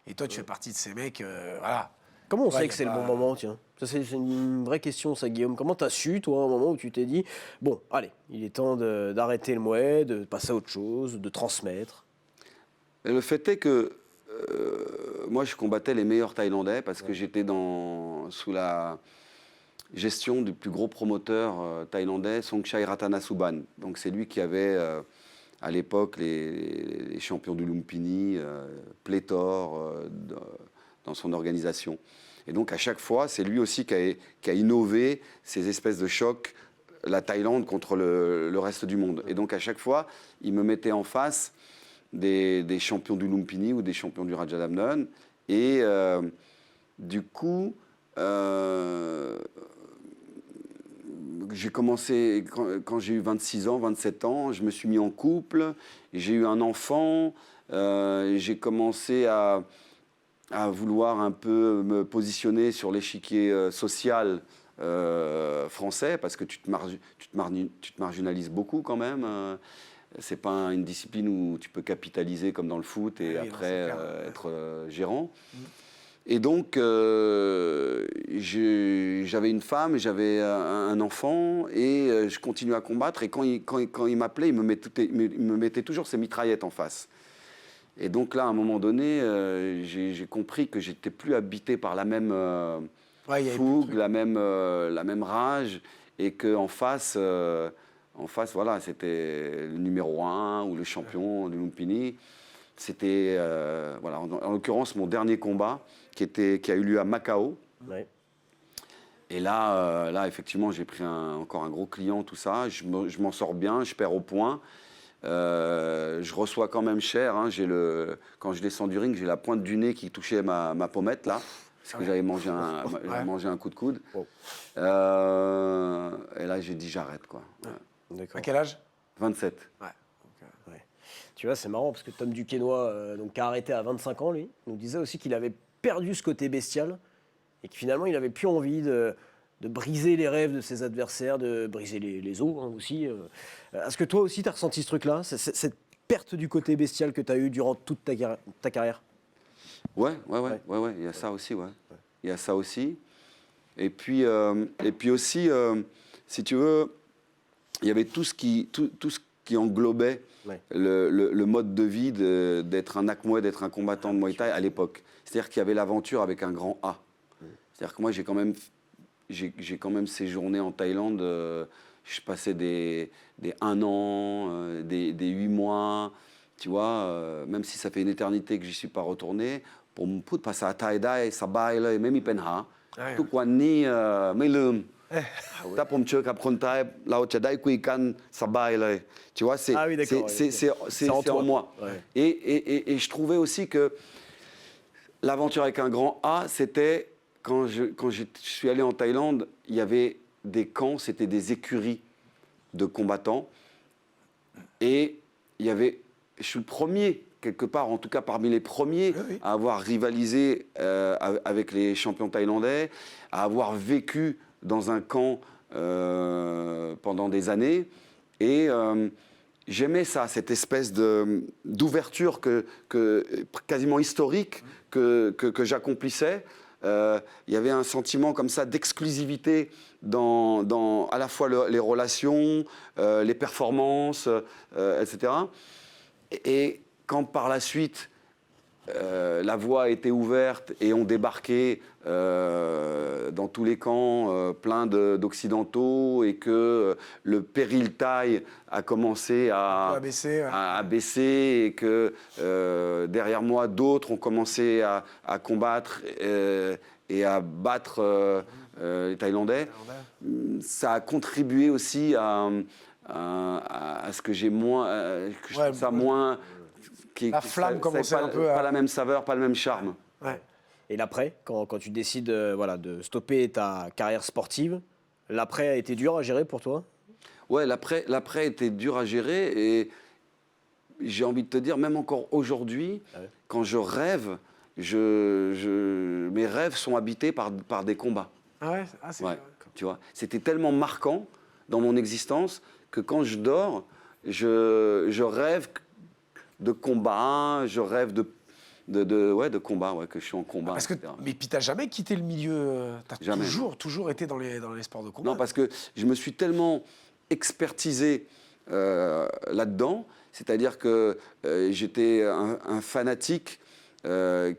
Et toi, tu fais partie de ces mecs, voilà. Comment on Ouais, sait y que a c'est le pas- bon moment, tiens? Ça, c'est une vraie question, ça, Guillaume. Comment t'as su, toi, un moment où tu t'es dit, bon, allez, il est temps d'arrêter le mouet, de passer à autre chose, de transmettre? Et le fait est que moi, je combattais les meilleurs Thaïlandais parce que j'étais sous la gestion du plus gros promoteur thaïlandais, Songchai Ratanasuban. Donc c'est lui qui avait à l'époque les champions du Lumpini, pléthore dans son organisation. Et donc à chaque fois, c'est lui aussi qui a innové ces espèces de chocs, la Thaïlande contre le reste du monde. Et donc à chaque fois, il me mettait en face des champions du Lumpini ou des champions du Rajadamnern. Et du coup, j'ai commencé, quand j'ai eu 26 ans, 27 ans, je me suis mis en couple, j'ai eu un enfant, j'ai commencé à vouloir un peu me positionner sur l'échiquier social français, parce que tu te marginalises beaucoup quand même. C'est pas une discipline où tu peux capitaliser comme dans le foot et Oui, après non, c'est clair. être gérant. Et donc, j'avais une femme, j'avais un enfant, et je continuais à combattre. Et quand il m'appelait, il me mettait toujours ses mitraillettes en face. Et donc là, à un moment donné, j'ai compris que j'étais plus habité par la même Ouais, il y avait fougue, plus de la même rage, et qu'en face, voilà, c'était le numéro 1 ou le champion du Lumpini. C'était, voilà, en l'occurrence, mon dernier combat qui a eu lieu à Macao. Ouais. Et là, effectivement, j'ai pris encore un gros client, tout ça. Je m'en sors bien, je perds au point. Je reçois quand même cher. Hein. Quand je descends du ring, j'ai la pointe du nez qui touchait ma pommette, là. Parce que j'avais mangé un coup de coude. Wow. Et là, j'ai dit j'arrête, quoi. Ouais. D'accord. À quel âge? 27. Ouais. Ouais. Tu vois, c'est marrant parce que Tom Duquesnoy, donc, qui a arrêté à 25 ans, lui, nous disait aussi qu'il avait perdu ce côté bestial et que finalement, il n'avait plus envie de briser les rêves de ses adversaires, de briser les os hein, aussi. Est-ce que toi aussi, tu as ressenti ce truc-là, cette perte du côté bestial que tu as eu durant toute ta carrière? Ouais, il y a ça aussi, ouais. Il y a ça aussi. Et puis aussi, si tu veux, il y avait tout ce qui englobait le mode de vie d'être un Akmoué, d'être un combattant de Muay Thai à l'époque. C'est-à-dire qu'il y avait l'aventure avec un grand A. C'est-à-dire que moi, j'ai quand même séjourné en Thaïlande. Je passais des 1 an, des 8 mois. Tu vois, même si ça fait une éternité que j'y suis pas retourné, pour meพูดภาษาไทยได้สบายเลยไม่มีปัญหาทุกวันนี้ไม่ลืมถ้าผมเจอกับคนไทยเราจะได้คุยกันสบายเลย tu vois, c'est Ah oui, d'accord, c'est en toi. moi. Ouais. Et je trouvais aussi que l'aventure avec un grand A, c'était quand je suis allé en Thaïlande, il y avait des camps, c'était des écuries de combattants, et il y avait, je suis le premier, quelque part, en tout cas parmi les premiers, à avoir rivalisé avec les champions thaïlandais, à avoir vécu dans un camp pendant des années. Et j'aimais ça, cette espèce d'ouverture quasiment historique que j'accomplissais. Il y avait un sentiment comme ça d'exclusivité dans à la fois les relations, les performances, etc. Et quand par la suite, la voie a été ouverte et ont débarqué dans tous les camps plein d'Occidentaux et que le péril taille a commencé à baisser et que derrière moi, d'autres ont commencé à combattre et à battre les Thaïlandais. Ça a contribué aussi à ce que j'ai moins... que je trouve ça moins... La flamme commençait un peu à... Pas la même saveur, pas le même charme. Ouais. Et l'après, quand tu décides de stopper ta carrière sportive, l'après a été dur à gérer pour toi? Ouais, l'après était dur à gérer et j'ai envie de te dire, même encore aujourd'hui, quand je rêve, mes rêves sont habités par des combats. Ah ouais, c'est vrai. Tu vois, c'était tellement marquant dans mon existence que quand je dors, je rêve de combat, je rêve de combat, que je suis en combat. Parce que, mais puis t'as jamais quitté le milieu, t'as toujours été dans les sports de combat. Non, parce que je me suis tellement expertisé là-dedans, c'est-à-dire que j'étais un fanatique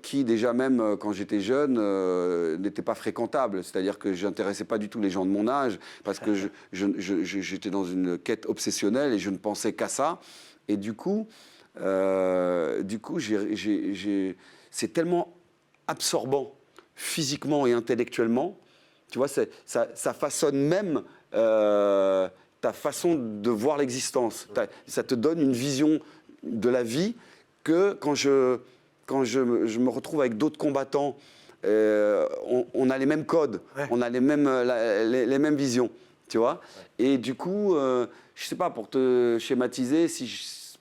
qui déjà même quand j'étais jeune n'était pas fréquentable, c'est-à-dire que je n'intéressais pas du tout les gens de mon âge parce que j'étais dans une quête obsessionnelle et je ne pensais qu'à ça. Et du coup, c'est tellement absorbant physiquement et intellectuellement, tu vois, ça façonne même ta façon de voir l'existence. Ça te donne une vision de la vie que quand je me retrouve avec d'autres combattants, on a les mêmes codes, on a les mêmes visions, tu vois. Et du coup, je sais pas, pour te schématiser,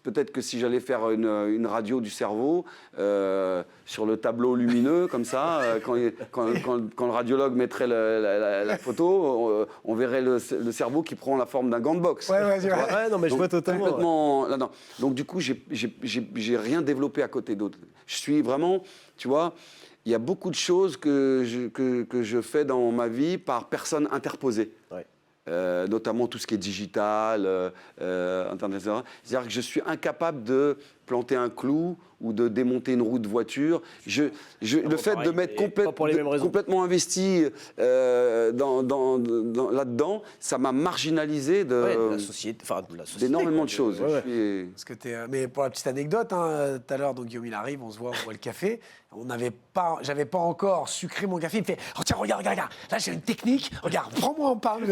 peut-être que si j'allais faire une radio du cerveau sur le tableau lumineux, comme ça, quand le radiologue mettrait la photo, on verrait le cerveau qui prend la forme d'un gant de boxe. Ouais, non, mais je vois totalement. Complètement là-dedans. Donc du coup, j'ai rien développé à côté d'autre. Je suis vraiment, tu vois, il y a beaucoup de choses que je fais dans ma vie par personne interposée. Ouais. Notamment tout ce qui est digital, Internet, etc. C'est-à-dire que je suis incapable de planter un clou ou de démonter une roue de voiture. Le fait de m'être complètement investi là-dedans, ça m'a marginalisé de la société, d'énormément de choses. Parce que mais pour la petite anecdote, tout à l'heure, donc Guillaume il arrive, on se voit, on boit le café. J'avais pas encore sucré mon café. Il me fait, oh, tiens, regarde, là j'ai une technique. Regarde, prends-moi en parle.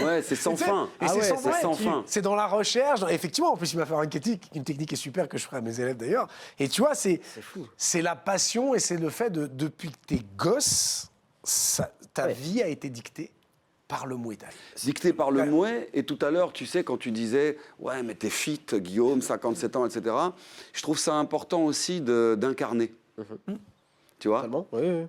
Ouais, c'est sans fin. C'est sans fin. C'est dans la recherche. Effectivement, en plus, il m'a fait une technique qui est super que je ferai à mes élèves d'ailleurs. Et tu vois, c'est la passion et c'est le fait depuis que t'es gosse, ta vie a été dictée par le Muay Thai. Dictée par le Muay. Et tout à l'heure, tu sais, quand tu disais « Ouais, mais t'es fit, Guillaume, 57 ans, etc. » Je trouve ça important aussi d'incarner. Tu vois, oui.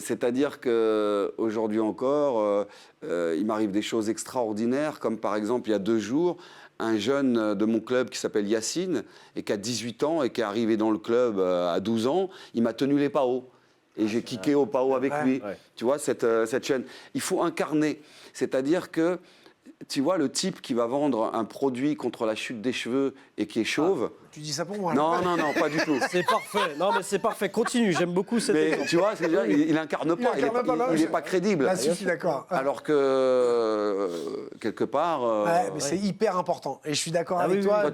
C'est-à-dire qu'aujourd'hui encore, il m'arrive des choses extraordinaires, comme par exemple, il y a 2 jours, un jeune de mon club qui s'appelle Yacine, et qui a 18 ans, et qui est arrivé dans le club à 12 ans, il m'a tenu les PAO. Et j'ai kické au PAO avec lui. Ouais. Tu vois, cette chaîne. Il faut incarner. C'est-à-dire que, tu vois, le type qui va vendre un produit contre la chute des cheveux et qui est chauve... Tu dis ça pour moi? Non, pas du tout. C'est parfait. Non, mais c'est parfait. Continue. J'aime beaucoup cette exemple. Tu vois, il incarne pas. Il n'est pas crédible. Là, je suis d'accord. Alors que, quelque part... mais c'est hyper important. Et je suis d'accord avec toi. Toi,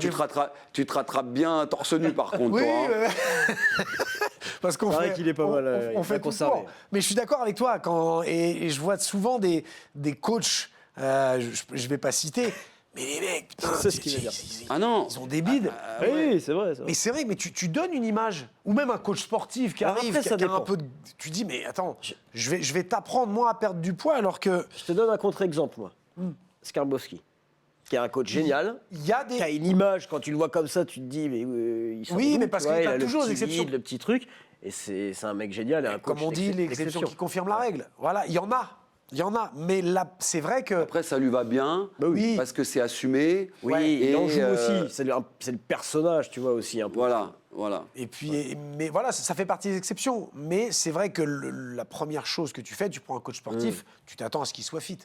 tu te rattrapes bien torse nu, par contre. Oui, toi, parce qu'on fait... qu'il est pas mal. On fait tout le temps. Mais je suis d'accord avec toi. Et je vois souvent des coachs, je vais pas citer... Mais les mecs, putain, c'est ce qu'il veut dire. Ils ont des bides. Oui, c'est vrai. Mais c'est vrai, mais tu donnes une image. Ou même un coach sportif qui arrive, qui a un peu de... Tu dis, mais attends, je vais t'apprendre, moi, à perdre du poids, alors que... Je te donne un contre-exemple, moi. Skarbowski, qui est un coach génial. Il y a des... Qui a une image, quand tu le vois comme ça, tu te dis, mais il sort mais parce qu'il y a toujours des exceptions. Le petit truc. Et c'est un mec génial. Et un coach, comme on dit, l'exception qui confirme la règle. Voilà, il y en a. Il y en a, mais là, c'est vrai que... Après, ça lui va bien, parce que c'est assumé. Oui, et il en joue aussi. C'est le personnage, tu vois, aussi, un peu. Voilà. Voilà. Et puis, mais voilà, ça fait partie des exceptions. Mais c'est vrai que la première chose que tu fais, tu prends un coach sportif, tu t'attends à ce qu'il soit fit.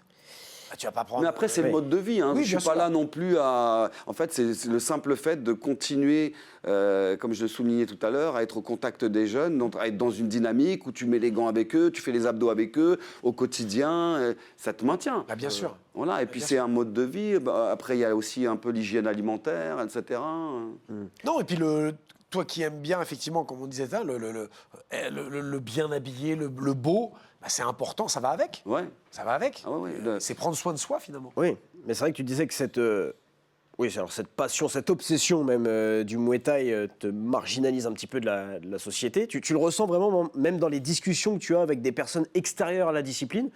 Ah, tu vas pas prendre. Mais après, c'est le mode de vie. Hein. Oui, Je bien suis pas sûr. là non plus à. En fait, c'est le simple fait de continuer, comme je le soulignais tout à l'heure, à être au contact des jeunes, donc à être dans une dynamique où tu mets les gants avec eux, tu fais les abdos avec eux au quotidien. Ça te maintient. Bah, bien sûr. Voilà. Et puis c'est un mode de vie. Bah, après, il y a aussi un peu l'hygiène alimentaire, etc. Non, et puis toi qui aimes bien, effectivement, comme on disait, le bien habillé, le beau, bah, c'est important, ça va avec. Ouais. Ça va avec. Ah ouais, ouais. C'est prendre soin de soi, finalement. Oui, mais c'est vrai que tu disais que oui, alors cette passion, cette obsession même du Muay Thai te marginalise un petit peu de la société. Tu le ressens vraiment, même dans les discussions que tu as avec des personnes extérieures à la discipline,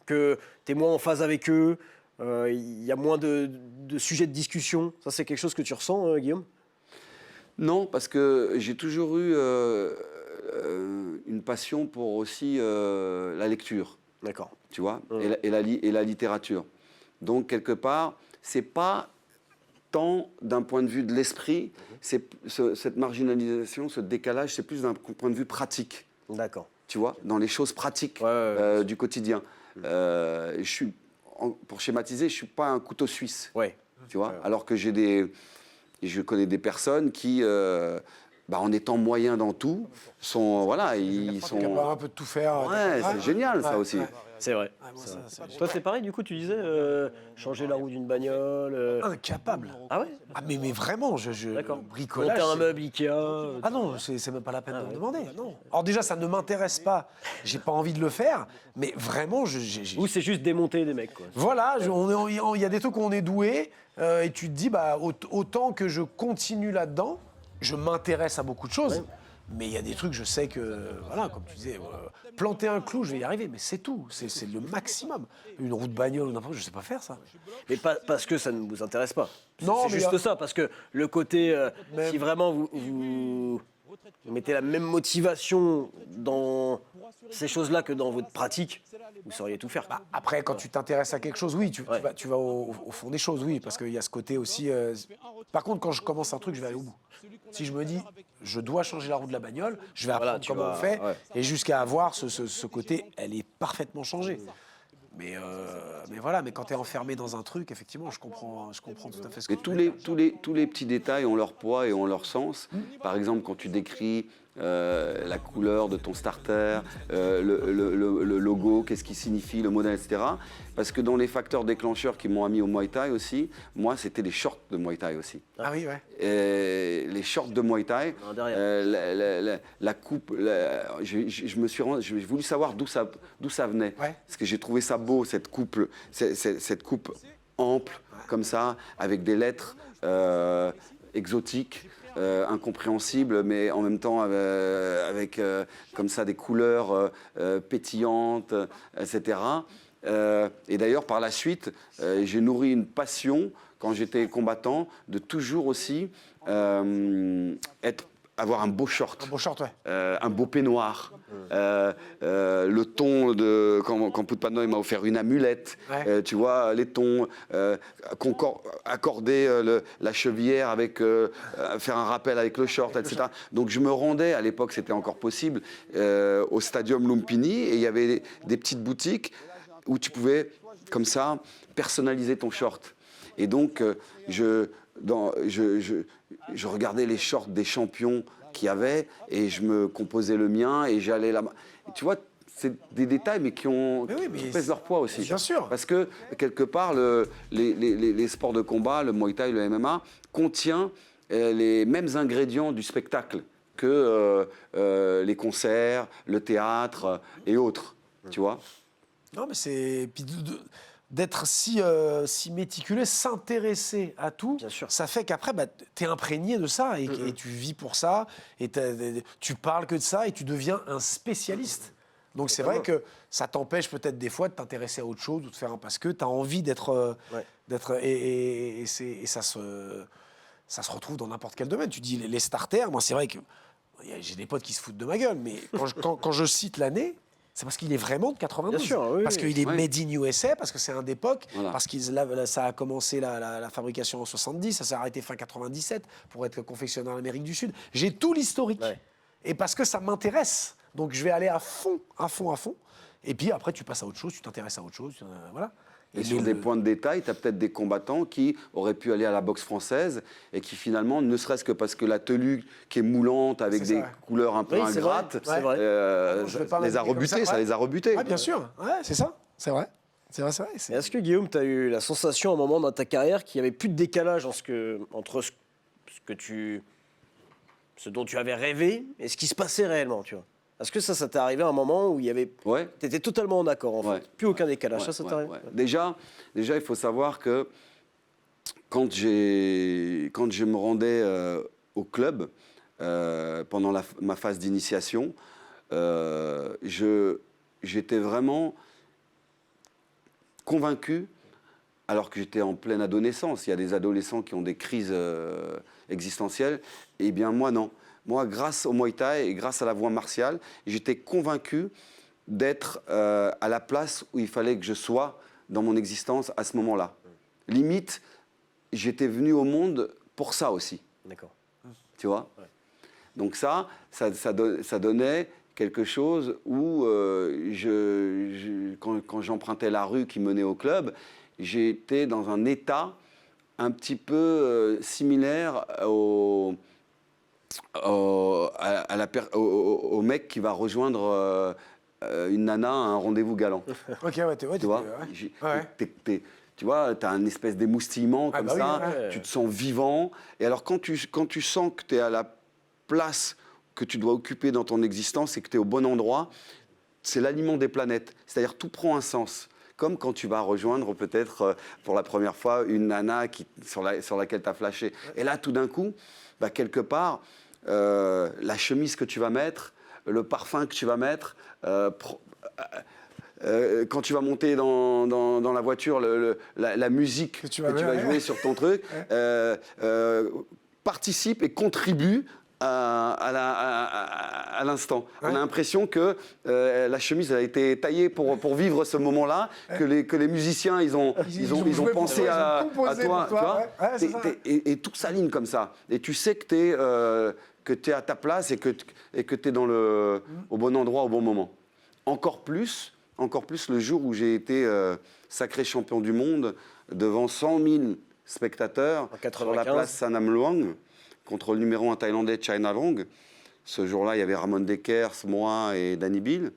que tu es moins en phase avec eux, il y a moins de sujets de discussion. Ça, c'est quelque chose que tu ressens, Guillaume? Non, parce que j'ai toujours eu une passion pour aussi la lecture. D'accord. Tu vois, et la littérature. Donc, quelque part, c'est pas tant d'un point de vue de l'esprit, cette marginalisation, ce décalage, c'est plus d'un point de vue pratique, D'accord. tu vois, dans les choses pratiques du quotidien. Pour schématiser, je suis pas un couteau suisse, Ouais. tu vois, alors que je connais des personnes qui, en étant moyens dans tout, ils sont... Capable un peu de tout faire. Ouais, c'est génial, ça aussi. C'est vrai. Ah, moi, ça, Toi, c'est pareil, du coup, tu disais changer la roue d'une bagnole. incapable. Ah ouais? Ah, mais vraiment, D'accord. bricolage. Monter un c'est- meuble Ikea. Ah non, c'est même pas la peine de me demander. Non. Alors déjà, ça ne m'intéresse pas. J'ai pas envie de le faire. Mais vraiment, Ou c'est juste démonter des mecs, quoi. voilà, il y a des trucs où on est doué. Et tu te dis, bah, autant que je continue là-dedans, je m'intéresse à beaucoup de choses. Mais il y a des trucs, je sais que, voilà, comme tu disais, planter un clou, je vais y arriver, mais c'est tout, c'est le maximum. Une roue de bagnole ou n'importe quoi, je sais pas faire ça. Mais pas parce que ça ne vous intéresse pas. Non, C'est mais juste ça, parce que le côté, Mais- si vraiment vous mettez la même motivation dans ces choses-là que dans votre pratique, vous sauriez tout faire. Bah, après, quand tu t'intéresses à quelque chose, oui, tu vas au fond des choses, oui, parce qu'il y a ce côté aussi. Par contre, quand je commence un truc, je vais aller au bout. Si je me dis, je dois changer la roue de la bagnole, je vais apprendre tu comment vas- on fait, ouais. et jusqu'à avoir ce côté, elle est parfaitement changée. Mais voilà, mais quand tu es enfermé dans un truc, effectivement, je comprends tout à fait ce que Et tu tous veux les, dire. tous les petits détails ont leur poids et ont leur sens. Par exemple, quand tu décris la couleur de ton starter, le logo, qu'est-ce qu'il signifie, le modèle, etc. Parce que dans les facteurs déclencheurs qui m'ont amené au Muay Thai aussi, moi, c'était les shorts de Muay Thai aussi. Ah oui, ouais. Et les shorts de Muay Thai, Un derrière. la coupe, j'ai voulu savoir d'où ça venait. Ouais. Parce que j'ai trouvé ça beau, cette coupe ample, comme ça, avec des lettres exotiques, incompréhensibles, mais en même temps avec comme ça des couleurs pétillantes, etc. Et d'ailleurs, par la suite, j'ai nourri une passion, quand j'étais combattant, de toujours aussi avoir un beau short. Un beau short, ouais. Un beau peignoir, le ton de quand Poutpano m'a offert une amulette, Ouais. tu vois les tons, accorder la chevillère avec faire un rappel avec le short, etc. Donc je me rendais à l'époque, c'était encore possible, au Stadium Lumpini et il y avait des petites boutiques où tu pouvais comme ça personnaliser ton short. Et donc je regardais les shorts des champions qu'il y avait et je me composais le mien et j'allais là-bas. Et tu vois, c'est des détails mais qui pèsent leur poids aussi. Bien sûr. Parce que quelque part, les sports de combat, le Muay Thai, le MMA, contient les mêmes ingrédients du spectacle que les concerts, le théâtre et autres. Tu vois ? Non, mais c'est. Puis d'être si méticuleux, s'intéresser à tout, Bien sûr. ça fait qu'après, tu es imprégné de ça et tu vis pour ça, et tu parles que de ça et tu deviens un spécialiste. Donc c'est vrai que ça t'empêche peut-être des fois de t'intéresser à autre chose ou de faire parce que tu as envie d'être. Et ça se retrouve dans n'importe quel domaine. Tu dis les starters, moi c'est vrai que j'ai des potes qui se foutent de ma gueule, mais quand je cite l'année, c'est parce qu'il est vraiment de 92. Bien sûr, oui, parce oui. qu'il est Ouais. made in USA, parce que c'est un d'époque, Voilà. parce que ça a commencé la fabrication en 70, ça s'est arrêté fin 97 pour être confectionné en Amérique du Sud. J'ai tout l'historique. Ouais. Et parce que ça m'intéresse. Donc je vais aller à fond, à fond, à fond. Et puis après, tu passes à autre chose, tu t'intéresses à autre chose. Voilà. Et sur des points de détail, tu as peut-être des combattants qui auraient pu aller à la boxe française et qui finalement, ne serait-ce que parce que la tenue qui est moulante avec C'est des ça. couleurs un peu Oui, c'est vrai, ingrates, c'est vrai. Je vais pas ça les a m'habiller comme rebutés, ça, ça ouais. les a rebutés. Ah, bien sûr. Ouais, c'est ça. C'est vrai. C'est vrai, c'est vrai. Et est-ce que Guillaume, tu as eu la sensation à un moment dans ta carrière qu'il n'y avait plus de décalage entre ce dont tu avais rêvé et ce qui se passait réellement, tu vois? Est-ce que ça t'est arrivé à un moment où Ouais. tu étais totalement en accord, en Ouais. fait? Plus aucun décalage, Ouais, ça ouais, t'arrive? ouais. Déjà, il faut savoir que quand je me rendais au club pendant ma phase d'initiation, j'étais vraiment convaincu, alors que j'étais en pleine adolescence. Il y a des adolescents qui ont des crises existentielles. Eh bien, moi, non. Moi, grâce au Muay Thai et grâce à la voie martiale, j'étais convaincu d'être à la place où il fallait que je sois dans mon existence à ce moment-là. Limite, j'étais venu au monde pour ça aussi, D'accord. tu vois. Ouais. Donc ça donnait quelque chose où, quand j'empruntais la rue qui menait au club, j'étais dans un état un petit peu similaire au mec qui va rejoindre une nana à un rendez-vous galant. Ok, ouais, Tu vois, tu vois, tu as un espèce d'émoustillement Ah comme bah oui, ça, ouais. tu te sens vivant. Et alors, quand tu sens que tu es à la place que tu dois occuper dans ton existence et que tu es au bon endroit, c'est l'alignement des planètes. C'est-à-dire, tout prend un sens. Comme quand tu vas rejoindre peut-être pour la première fois une nana sur laquelle tu as flashé. Et là, tout d'un coup, bah, quelque part, la chemise que tu vas mettre, le parfum que tu vas mettre, quand tu vas monter dans la voiture, la musique que tu vas jouer sur ton truc, participe et contribue à l'instant. Ouais. On a l'impression que la chemise a été taillée pour vivre ce moment-là, que les musiciens, ils ont joué pour pensé toi, ils ont à composé toi. pour toi, Tu vois. ouais. Ouais, c'est ça. Et tout s'aligne comme ça. Et tu sais que tu es à ta place et que tu es au bon endroit au bon moment. Encore plus le jour où j'ai été sacré champion du monde devant 100 000 spectateurs En sur 95. la place Sanam Luang contre le numéro 1 thaïlandais China Long. Ce jour-là, il y avait Ramon Dekers, moi et Danny Bill.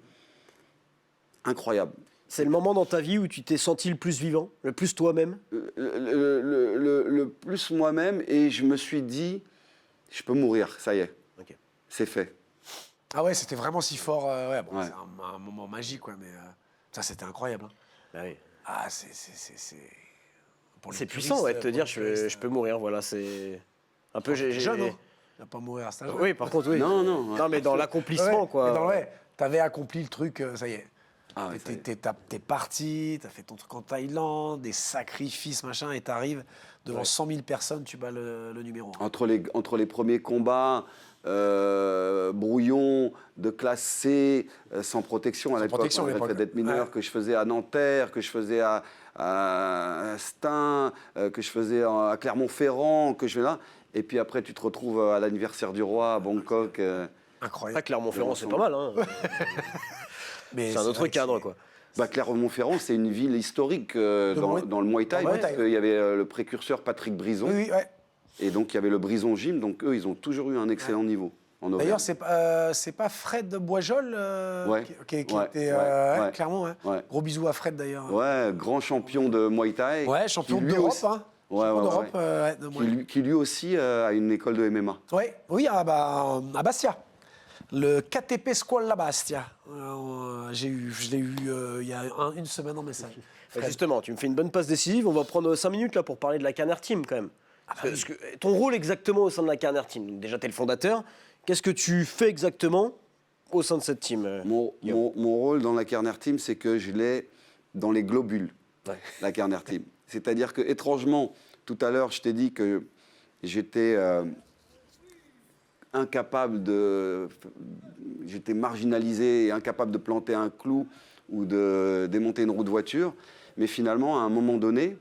Incroyable. C'est le moment dans ta vie où tu t'es senti le plus vivant, le plus toi-même? Le plus moi-même, et je me suis dit, je peux mourir, ça y est, Ok. c'est fait. Ah ouais, c'était vraiment si fort. Ouais, bon, Ouais. c'est un moment magique, quoi, mais ça, c'était incroyable. Hein. Ah oui. Ah, pour les C'est puristes, puissant, ouais, de te pour dire les puristes, je peux mourir, voilà, c'est un peu... T'es jeune, hein. Il va pas mourir à cet âge-là. Oui, par contre, oui. Non. Non, mais dans l'accomplissement, Ouais, quoi. mais ouais, t'avais accompli le truc, ça y est. Ah ouais, ça y est. T'es parti, t'as fait ton truc en Thaïlande, des sacrifices, machin, et t'arrives devant 100 000 personnes, tu bats le numéro 1. Entre les premiers combats, brouillon de classe C, sans protection à l'époque, protection à malgré le l'époque. fait d'être mineur, Ouais. que je faisais à Nanterre, que je faisais à Stein, que je faisais à Clermont-Ferrand, que je fais là. Et puis après, tu te retrouves à l'anniversaire du roi à Bangkok. Incroyable. Ça, Clermont-Ferrand, c'est pas mal, hein. Mais C'est un autre vrai que cadre, c'est- quoi. Bah, Clermont-Ferrand, c'est une ville historique dans le Muay Thai, Dans le Muay parce Thai. qu'il y avait le précurseur Patrick Brison, Oui, ouais. et donc il y avait le Brison Gym, donc eux, ils ont toujours eu un excellent niveau en Auvergne. D'ailleurs, c'est pas Fred Boisjol Ouais. qui Ouais, était ouais. clairement. Hein. Ouais. Gros bisous à Fred d'ailleurs. Ouais, grand champion de Muay Thai. Ouais, champion qui lui d'Europe. aussi- Hein. Ouais, Champion ouais, d'Europe. ouais. De Muay. Qui lui aussi a une école de MMA. Ouais, oui, à Bastia. Le KTP Squall La Bastia. Je l'ai eu il y a une semaine en message. Fred. Justement, tu me fais une bonne passe décisive. On va prendre 5 minutes là pour parler de la Carner Team quand même. Parce que ton rôle exactement au sein de la Carner Team. Donc, déjà, tu es le fondateur. Qu'est-ce que tu fais exactement au sein de cette team? Mon rôle dans la Kerner Team, c'est que je l'ai dans les globules, Ouais. la Kerner Team. C'est-à-dire que, étrangement, tout à l'heure, je t'ai dit que j'étais incapable de... J'étais marginalisé et incapable de planter un clou ou de démonter une roue de voiture. Mais finalement, à un moment donné,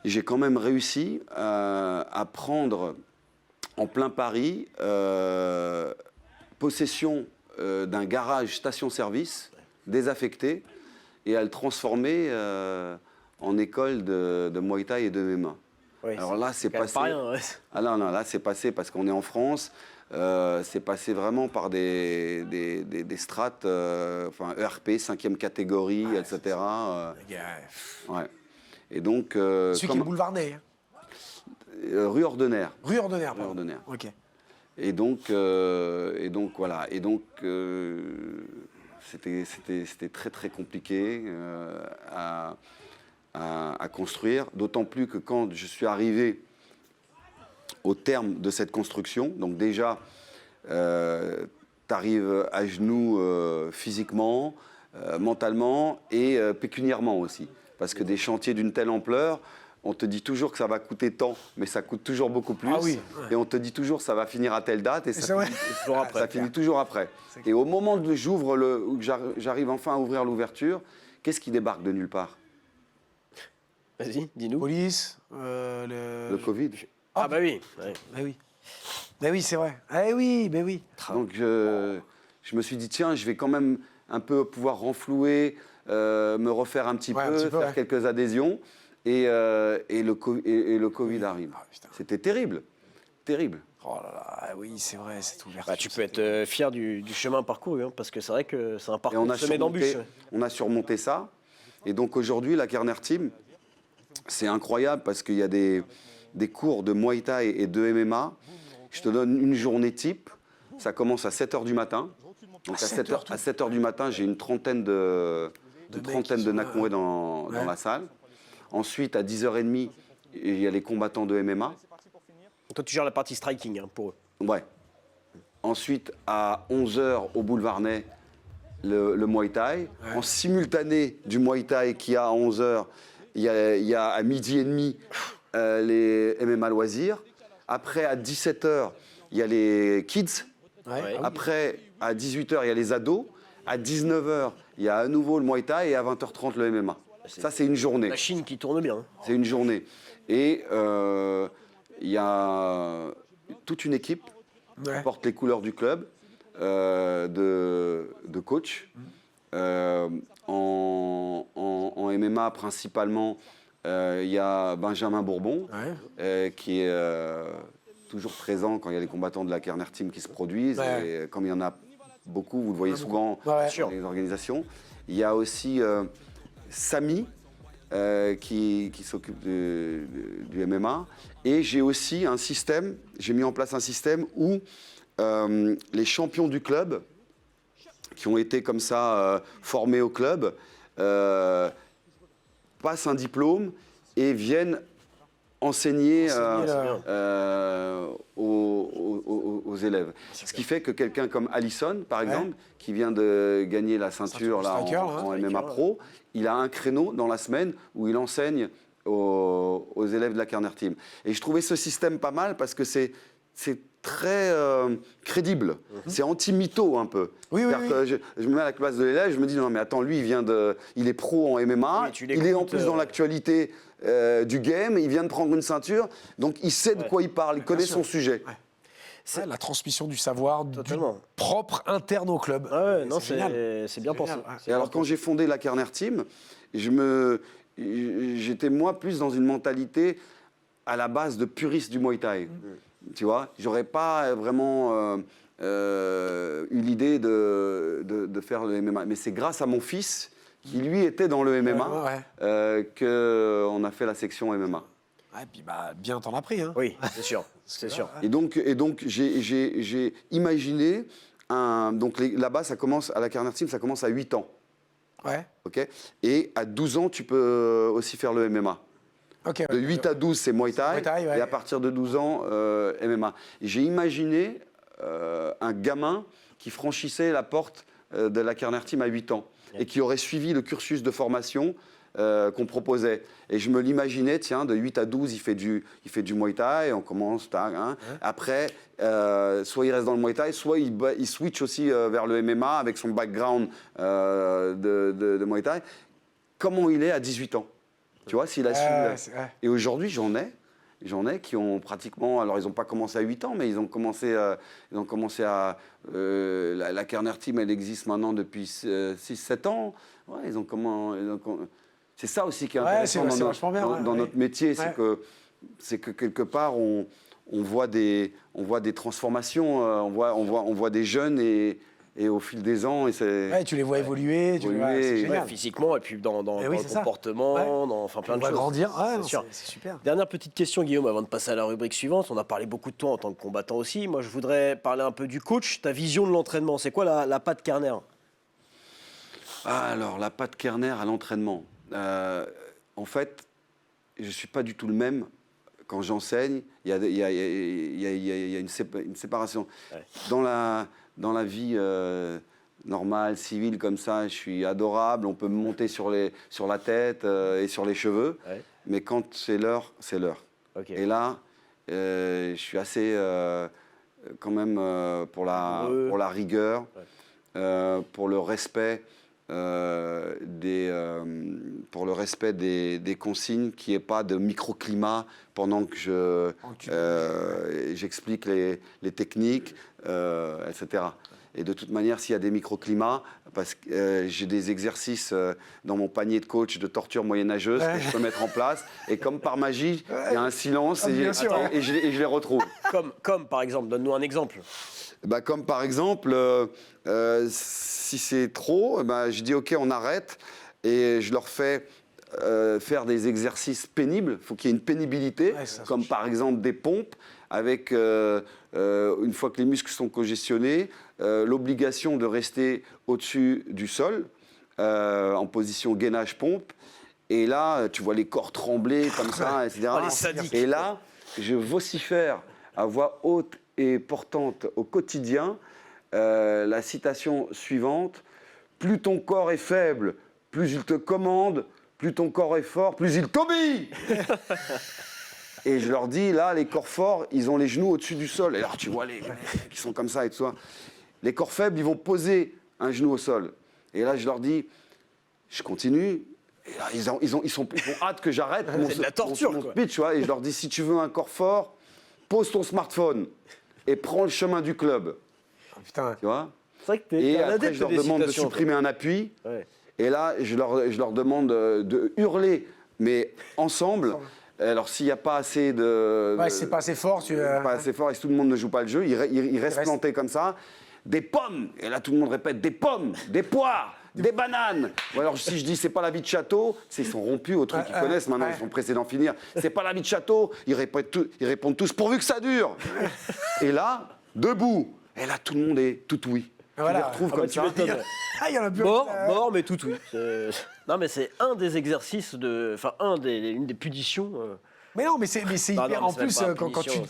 j'ai quand même réussi à prendre en plein Paris possession d'un garage station-service désaffecté et à le transformer en école de Muay Thai et de MMA. Oui, Alors là, c'est passé. Pas rien, ouais. Ah non, là, c'est passé parce qu'on est en France. C'est passé vraiment par des strates, enfin ERP, 5e catégorie, etc. Ouais. Et donc. Celui qui est boulevard Ney. Rue Ordener. Rue Ordener. Rue Ordener. Ok. Et donc voilà. Et donc, c'était très, très compliqué à construire. D'autant plus que quand je suis arrivé au terme de cette construction, donc déjà, tu arrives à genoux physiquement, mentalement et pécuniairement aussi. Parce que des chantiers d'une telle ampleur, on te dit toujours que ça va coûter tant, mais ça coûte toujours beaucoup plus. Ah oui. Et on te dit toujours que ça va finir à telle date et ça finit toujours après. C'est Et au moment où j'arrive enfin à ouvrir l'ouverture, qu'est-ce qui débarque de nulle part? Vas-y, dis-nous. Police, Le Covid. Ah bah oui. Ouais. Ben oui. Ben oui, c'est vrai. Eh oui, ben oui. Donc je me suis dit, tiens, je vais quand même un peu pouvoir renflouer, me refaire un petit peu, faire ouais. quelques adhésions. Et le Covid arrive. Ah, putain. C'était terrible. Terrible. Oh là là, oui, c'est vrai, cette ouverture. Bah, tu peux être fier du chemin parcouru, hein, parce que c'est vrai que c'est un Et parcours semé d'embûches. on a surmonté ça. Et donc aujourd'hui, la Kerner Team, c'est incroyable parce qu'il y a des cours de Muay Thai et de MMA. Je te donne une journée type. Ça commence à 7h du matin. Donc à 7h du matin, j'ai une trentaine de Nakonais dans la salle. Ensuite, à 10h30, il y a les combattants de MMA. Toi, tu gères la partie striking hein, pour eux. Ouais. Ensuite, à 11h, au boulevard Ney, le Muay Thai. Ouais. En simultané du Muay Thai qui a à 11h, il y a à midi et demi les MMA loisirs. Après, à 17h, il y a les kids. Ouais. Après, à 18h, il y a les ados. À 19h, il y a à nouveau le Muay Thai et à 20h30, le MMA. Ça, c'est une journée. La Chine qui tourne bien. C'est une journée. Et il y a toute une équipe qui porte les couleurs du club, de coach. En MMA, principalement, il y a Benjamin Bourbon, qui est toujours présent quand il y a les combattants de la Kerner Team qui se produisent. Et comme il y en a beaucoup, vous le voyez souvent dans les organisations. Il y a aussi Samy, qui s'occupe du MMA. Et j'ai aussi un système, j'ai mis en place un système où les champions du club, qui ont été comme ça formés au club, passent un diplôme et viennent enseigner aux élèves. Ce qui fait que quelqu'un comme Allison, par exemple, qui vient de gagner la ceinture là, en MMA Pro, il a un créneau dans la semaine où il enseigne aux élèves de la Kerner Team. Et je trouvais ce système pas mal parce que c'est très crédible. C'est anti-mytho un peu. Oui. Que je me mets à la place de l'élève, je me dis non mais attends, lui il est pro en MMA, il est en plus dans l'actualité du game, il vient de prendre une ceinture, donc il sait de quoi il parle, il connaît son sujet. C'est la transmission du savoir propre interne au club. Non, c'est bien pensé. Et alors quand j'ai fondé la Kerner Team, j'étais moi plus dans une mentalité à la base de puriste du Muay Thai. Tu vois, j'aurais pas vraiment eu l'idée de faire le MMA. Mais c'est grâce à mon fils, qui lui était dans le MMA, qu'on a fait la section MMA. Et puis bien t'en as pris. Hein. Oui, c'est sûr. C'est sûr. Et donc j'ai imaginé, là-bas, ça commence, à la Kerner Team, ça commence à 8 ans. Ouais. Okay, et à 12 ans, tu peux aussi faire le MMA. De 8 à 12, c'est Muay Thai, et à partir de 12 ans, MMA. J'ai imaginé un gamin qui franchissait la porte de la Kerner Team à 8 ans et qui aurait suivi le cursus de formation qu'on proposait. Et je me l'imaginais, tiens, de 8 à 12, il fait du Muay Thai, on commence, hein. Après, soit il reste dans le Muay Thai, soit il switch aussi vers le MMA avec son background de Muay Thai. Comment il est à 18 ans? Tu vois, s'il a su... Et aujourd'hui, j'en ai qui ont pratiquement... Alors, ils n'ont pas commencé à 8 ans, mais ils ont commencé à... la Kerner Team, elle existe maintenant depuis 6-7 ans. Ouais, c'est ça aussi qui est intéressant dans notre métier, c'est que quelque part, on voit des transformations, on voit des jeunes et au fil des ans, tu les vois évoluer, c'est génial. Physiquement et puis dans le comportement, enfin plein de choses. Grandir, c'est super. Dernière petite question, Guillaume, avant de passer à la rubrique suivante. On a parlé beaucoup de toi en tant que combattant aussi. Moi, je voudrais parler un peu du coach, ta vision de l'entraînement. C'est quoi la patte Kerner? Alors, la patte Kerner à l'entraînement. En fait, je ne suis pas du tout le même quand j'enseigne. Il y a une séparation. Ouais. Dans la vie normale, civile, comme ça, je suis adorable. On peut me monter sur la tête et sur les cheveux. Ouais. Mais quand c'est l'heure, c'est l'heure. Okay. Et là, je suis assez, quand même, pour la rigueur, ouais. Pour le respect. Pour le respect des consignes, qu'il n'y ait pas de microclimat pendant que j'explique les techniques, etc. Et de toute manière, s'il y a des microclimats, parce que j'ai des exercices dans mon panier de coach de torture moyenâgeuse que je peux mettre en place, et comme par magie, il y a un silence et je les retrouve. Comme par exemple, donne-nous un exemple. Bah, comme par exemple, si c'est trop, je dis ok, on arrête et je leur fais faire des exercices pénibles. Il faut qu'il y ait une pénibilité, comme par exemple des pompes, avec, une fois que les muscles sont congestionnés, l'obligation de rester au-dessus du sol, en position gainage-pompe. Et là, tu vois les corps trembler comme ça, etc. Et là, je vocifère à voix haute et portante au quotidien la citation suivante: plus ton corps est faible, plus il te commande, plus ton corps est fort, plus il t'obéit. Et je leur dis, là, les corps forts, ils ont les genoux au-dessus du sol. Et alors, tu vois les mecs qui sont comme ça et tout ça. Les corps faibles, ils vont poser un genou au sol. Et là, je leur dis, je continue. Et là, ils ont hâte que j'arrête c'est de la torture, mon speech, tu vois. Et je leur dis, si tu veux un corps fort, pose ton smartphone et prends le chemin du club. Oh, putain. Tu vois? C'est vrai que et après, je leur demande de supprimer un appui. Ouais. Et là, je leur demande de hurler, mais ensemble. Alors, s'il n'y a pas assez de... Ouais, c'est pas assez fort. Pas assez fort et si tout le monde ne joue pas le jeu, il reste planté comme ça. Des pommes. Et là, tout le monde répète des pommes, des poires, des bananes. Ou alors, si je dis c'est pas la vie de château, ils sont rompus au truc qu'ils connaissent maintenant, ils sont pressés d'en finir. C'est pas la vie de château, ils répondent tous pourvu que ça dure. Et là, debout. Et là, tout le monde est tout oui. Voilà. Tu les retrouves comme ça. Il y en a plus. Mort, mais tout oui. Non, mais c'est un des exercices une des punitions. Mais non, mais c'est hyper. En plus,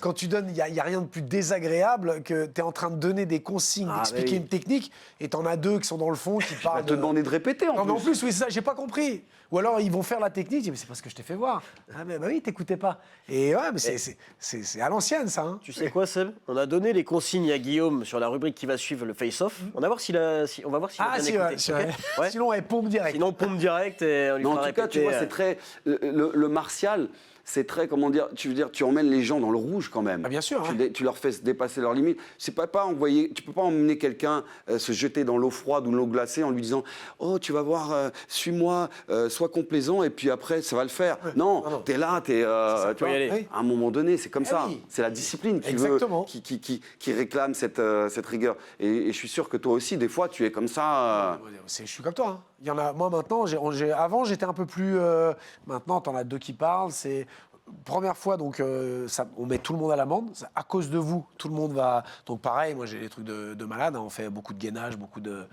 quand tu donnes, il n'y a rien de plus désagréable que tu es en train de donner des consignes, d'expliquer une technique, et tu en as deux qui sont dans le fond qui parlent. te demander de répéter en plus. Non, mais en plus, oui, c'est ça, j'ai pas compris. Ou alors ils vont faire la technique, je dis, mais c'est pas ce que je t'ai fait voir. Ah, mais bah oui, t'écoutais pas. Et ouais, mais c'est à l'ancienne, ça. Hein. Tu sais quoi, Seb? On a donné les consignes à Guillaume sur la rubrique qui va suivre, le face-off. On va voir s'il a bien écouté. Ouais. Sinon, elle pompe direct. Sinon, pompe direct et on lui fera répéter. En tout cas, tu vois, c'est très... Le martial... C'est très, comment dire, tu emmènes les gens dans le rouge quand même. Ah, bien sûr. Tu leur fais dépasser leurs limites. Tu peux pas emmener quelqu'un se jeter dans l'eau froide ou l'eau glacée en lui disant « Oh, tu vas voir, suis-moi, sois complaisant et puis après, ça va le faire. » Non, t'es là, tu vois, à un moment donné, c'est comme ça. Oui. C'est la discipline qui réclame cette rigueur. Et je suis sûr que toi aussi, des fois, tu es comme ça. Je suis comme toi. Hein. Il y en a, moi maintenant, avant j'étais un peu plus. Maintenant, t'en as deux qui parlent. C'est première fois, donc on met tout le monde à l'amende. À cause de vous, tout le monde va. Donc pareil, moi j'ai des trucs de malade. Hein, on fait beaucoup de gainage, beaucoup de.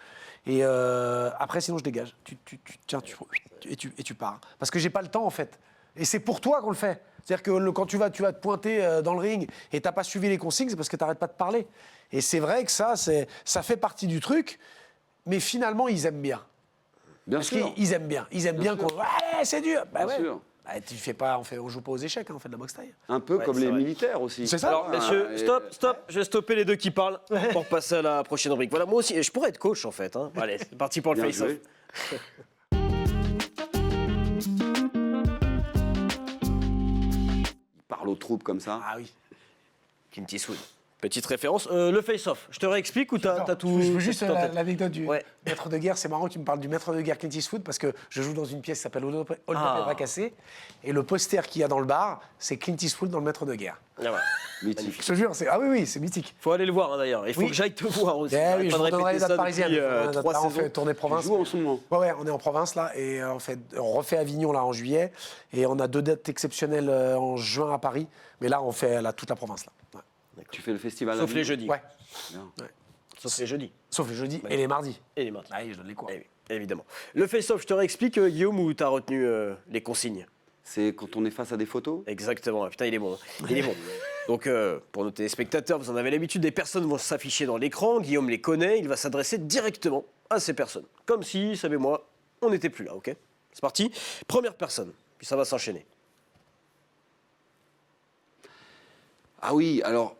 Et après, sinon je dégage. Tu pars. Parce que j'ai pas le temps en fait. Et c'est pour toi qu'on le fait. C'est-à-dire que quand tu vas te pointer dans le ring et t'as pas suivi les consignes, c'est parce que t'arrêtes pas de parler. Et c'est vrai que ça fait partie du truc. Mais finalement, ils aiment bien. Bien Parce sûr. qu'ils aiment bien. Ils aiment bien Bien qu'on. Ouais, c'est dur. Bah Bien ouais. sûr. Bah, tu fais pas, on joue pas aux échecs, hein, on fait de la boxe taille. Un peu Ouais, comme c'est les vrai. militaires aussi. C'est ça. Alors, messieurs, et- stop, je vais stopper les deux qui parlent pour passer à la prochaine rubrique. Voilà, moi aussi, je pourrais être coach en fait. Hein. Allez, c'est parti pour le Bien face-off. joué. Il parle aux troupes comme ça. Ah oui. Clint Eastwood. Petite référence. Le face-off, je te réexplique ou t'as tout. Je veux juste t'as tout en tête l'anecdote du Ouais. maître de guerre. C'est marrant que tu me parles du maître de guerre Clint Eastwood parce que je joue dans une pièce qui s'appelle Old Opera Cassé. Et le poster qu'il y a dans le bar, c'est Clint Eastwood dans le maître de guerre. Ah, voilà. Mythique. Je te jure, ah oui, c'est mythique. Faut aller le voir hein, d'ailleurs. Il faut Oui. que j'aille te voir aussi. Eh J'arrête oui, pas je de vous donnerai les répéter dates ça parisiennes. depuis, Là, 3 on fait saisons. tourner Tu province. joues en ce moment. Ouais, on est en province là et on refait Avignon là en juillet et on a 2 dates exceptionnelles en juin à Paris. Mais là, on fait toute la province là. Tu fais le festival. Sauf à les Avignon. jeudis. Ouais. Bien. Sauf les jeudis. Sauf les jeudis et les mardis. Et les mardis. Ah oui, je donne les cours. Eh oui, évidemment. Le face-off, je te réexplique, Guillaume, où t'as retenu les consignes. C'est quand on est face à des photos. Exactement. Ah, putain, il est bon. Il est bon. Donc, pour nos téléspectateurs, vous en avez l'habitude, des personnes vont s'afficher dans l'écran. Guillaume les connaît. Il va s'adresser directement à ces personnes. Comme si, savez-moi, on n'était plus là, ok? C'est parti. Première personne. Puis ça va s'enchaîner. Ah oui, alors,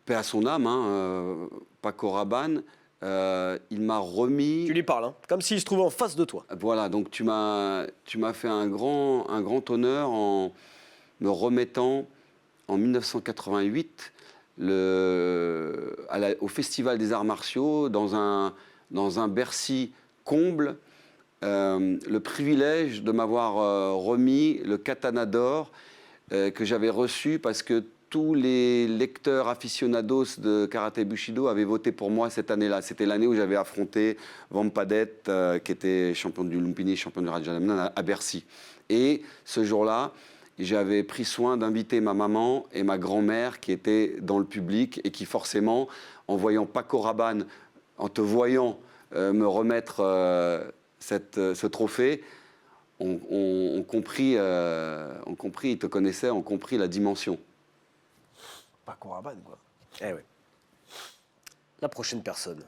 paix à son âme, hein, Paco Rabanne, il m'a remis. Tu lui parles, hein, comme s'il se trouvait en face de toi. Voilà, donc tu m'as fait un grand honneur en me remettant en 1988 au Festival des Arts Martiaux dans un Bercy comble le privilège de m'avoir remis le katana d'or que j'avais reçu parce que tous les lecteurs aficionados de karaté Bushido avaient voté pour moi cette année-là. C'était l'année où j'avais affronté Vampadet, qui était champion du Lumpini, champion du Rajalamnan, à Bercy. Et ce jour-là, j'avais pris soin d'inviter ma maman et ma grand-mère qui étaient dans le public et qui forcément, en voyant Paco Rabanne, en te voyant me remettre ce trophée, ont compris, ils te connaissaient, ont compris la dimension. Paco Rabanne, quoi. Eh oui. La prochaine personne.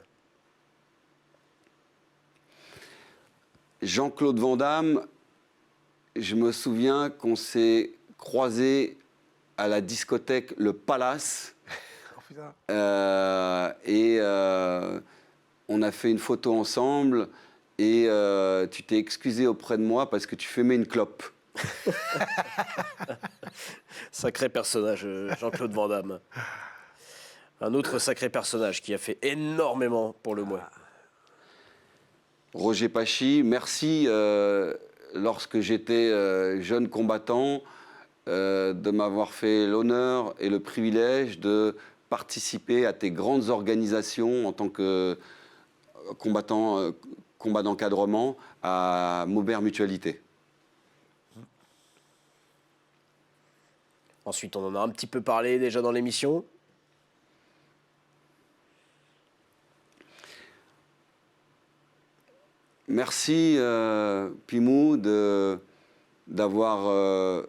Jean-Claude Van Damme, je me souviens qu'on s'est croisés à la discothèque Le Palace. Oh, putain. On a fait une photo ensemble et tu t'es excusé auprès de moi parce que tu fumais une clope. Sacré personnage, Jean-Claude Van Damme. Un autre sacré personnage qui a fait énormément pour le moi. Roger Pachy, merci lorsque j'étais jeune combattant de m'avoir fait l'honneur et le privilège de participer à tes grandes organisations en tant que combattant, combat d'encadrement à Maubert Mutualité. Ensuite, on en a un petit peu parlé déjà dans l'émission. Merci Pimou d'avoir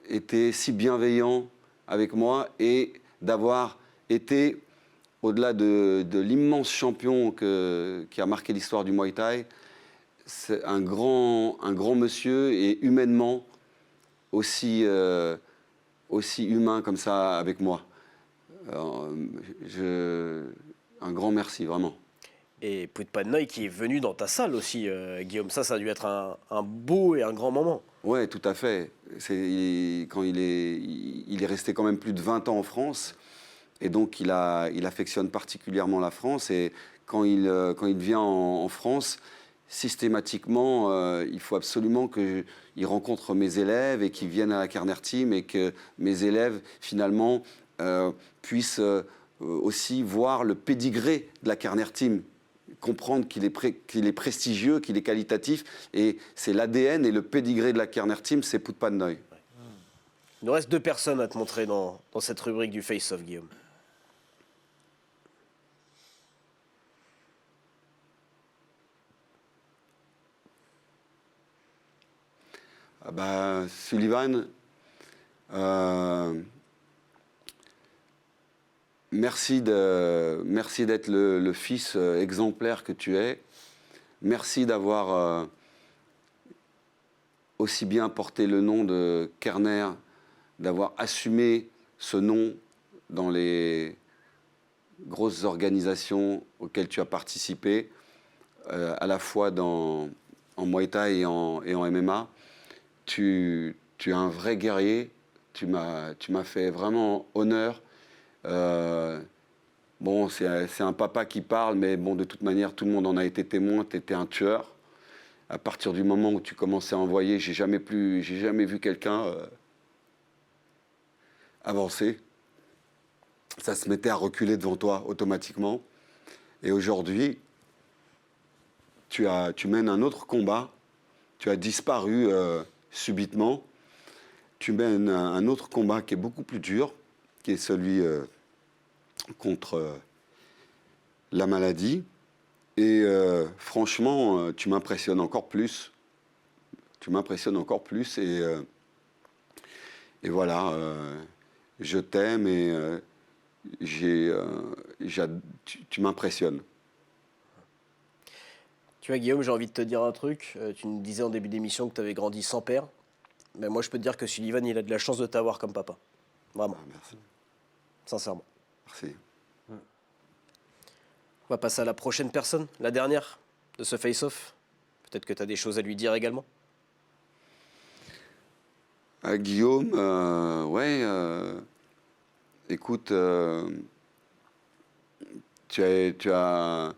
été si bienveillant avec moi et d'avoir été, au-delà de l'immense champion qui a marqué l'histoire du Muay Thai, c'est un grand monsieur et humainement aussi humain comme ça avec moi. Un grand merci, vraiment. Et Poutpanoï qui est venu dans ta salle aussi, Guillaume. Ça a dû être un beau et un grand moment. Oui, tout à fait. Il est resté quand même plus de 20 ans en France. Et donc, il affectionne particulièrement la France. Et quand il vient en France, systématiquement, il faut absolument qu'il rencontre mes élèves et qu'ils viennent à la Kerner Team et que mes élèves, finalement, puissent aussi voir le pédigré de la Kerner Team, comprendre qu'il est prestigieux, qu'il est qualitatif. Et c'est l'ADN et le pédigré de la Kerner Team, c'est Poutpanoï. Il nous reste 2 personnes à te montrer dans cette rubrique du Face-Off, Guillaume. Ah bah, Sullivan, merci d'être le fils exemplaire que tu es. merci d'avoir aussi bien porté le nom de Kerner, d'avoir assumé ce nom dans les grosses organisations auxquelles tu as participé, à la fois en Muay Thai et en MMA. Tu es un vrai guerrier, tu m'as fait vraiment honneur. Bon, c'est un papa qui parle, mais bon, de toute manière, tout le monde en a été témoin, tu étais un tueur. À partir du moment où tu commençais à envoyer, j'ai jamais vu quelqu'un avancer. Ça se mettait à reculer devant toi automatiquement. Et aujourd'hui, tu mènes un autre combat. Tu as disparu subitement. Tu mènes un autre combat qui est beaucoup plus dur, qui est celui contre la maladie. Et franchement, tu m'impressionnes encore plus. Et voilà, je t'aime et tu m'impressionnes. Tu vois, Guillaume, j'ai envie de te dire un truc. Tu nous disais en début d'émission que tu avais grandi sans père. Mais moi, je peux te dire que Sullivan, il a de la chance de t'avoir comme papa. Vraiment. Ah, merci. Sincèrement. Merci. On va passer à la prochaine personne, la dernière de ce face-off. Peut-être que tu as des choses à lui dire également. Guillaume, ouais, écoute, tu as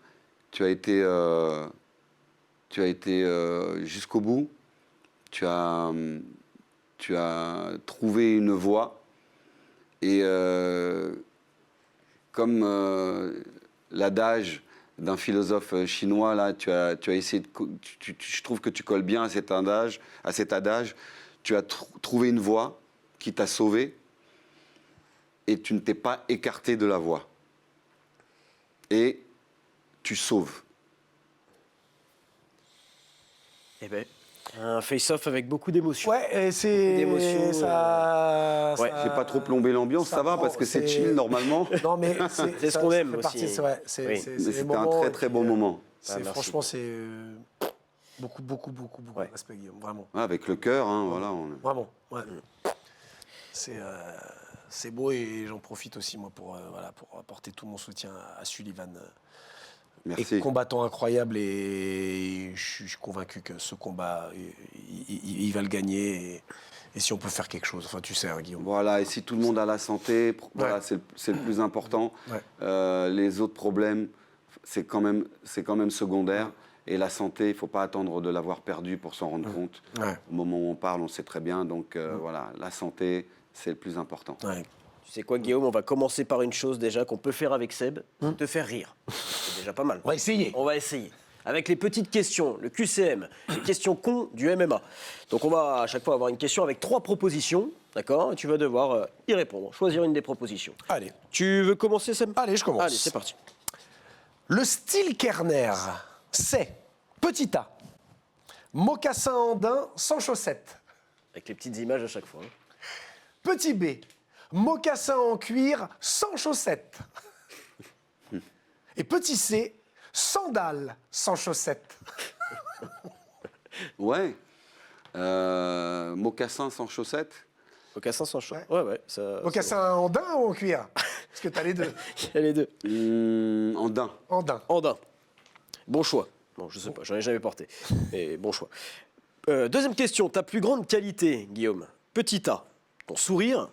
été jusqu'au bout. Tu as trouvé une voie. Et comme l'adage d'un philosophe chinois, là, tu as essayé je trouve que tu colles bien à cet adage. Tu as trouvé une voie qui t'a sauvé et tu ne t'es pas écarté de la voie. Et tu sauves. Eh ben, un face-off avec beaucoup d'émotions. Ouais, et c'est... D'émotions, Ça... ouais. ça- J'ai pas trop plombé l'ambiance, ça va, prend- parce que c'est chill normalement. Non, mais C'est ce ça- qu'on ça aime fait partie, aussi. ouais, Oui. Mais les c'était un moments, très et très puis, bon moment. merci. Franchement, c'est beaucoup Ouais. de respect, Guillaume, vraiment. Ouais, avec le cœur, hein, voilà. Vraiment, ouais. C'est beau et j'en profite aussi, moi, pour apporter tout mon soutien à Sullivan. Merci. Et combattant incroyable et je suis convaincu que ce combat, il va le gagner et si on peut faire quelque chose, enfin tu sais, hein, Guillaume. Voilà, et si tout le monde a la santé, voilà, Ouais. c'est le plus important. Ouais. Les autres problèmes, c'est quand même secondaire. Et la santé, il ne faut pas attendre de l'avoir perdue pour s'en rendre compte. Ouais. Au moment où on parle, on sait très bien. Donc voilà, la santé, c'est le plus important. Ouais. Tu sais quoi, Guillaume, on va commencer par une chose déjà qu'on peut faire avec Seb, te faire rire. C'est déjà pas mal. On va essayer. On va essayer. Avec les petites questions, le QCM, les questions cons du MMA. Donc on va à chaque fois avoir une question avec 3 propositions, d'accord? Et tu vas devoir y répondre, choisir une des propositions. Allez. Tu veux commencer, Seb? Allez, je commence. Allez, c'est parti. Le style Kerner, c'est petit A, mocassin andin sans chaussettes. Avec les petites images à chaque fois. hein. Petit B, mocassin en cuir sans chaussettes. Et petit C, sandales sans chaussettes. Ouais. Mocassin sans chaussettes. Mocassin sans chaud. Ouais. Ça, Mocassin en daim ou en cuir? Parce que t'as les deux. Il y a les deux. En daim. En daim. Andin. Bon choix. Bon, je sais pas, j'en ai jamais porté. Mais bon choix. Deuxième question. Ta plus grande qualité, Guillaume. Petit A. Ton sourire.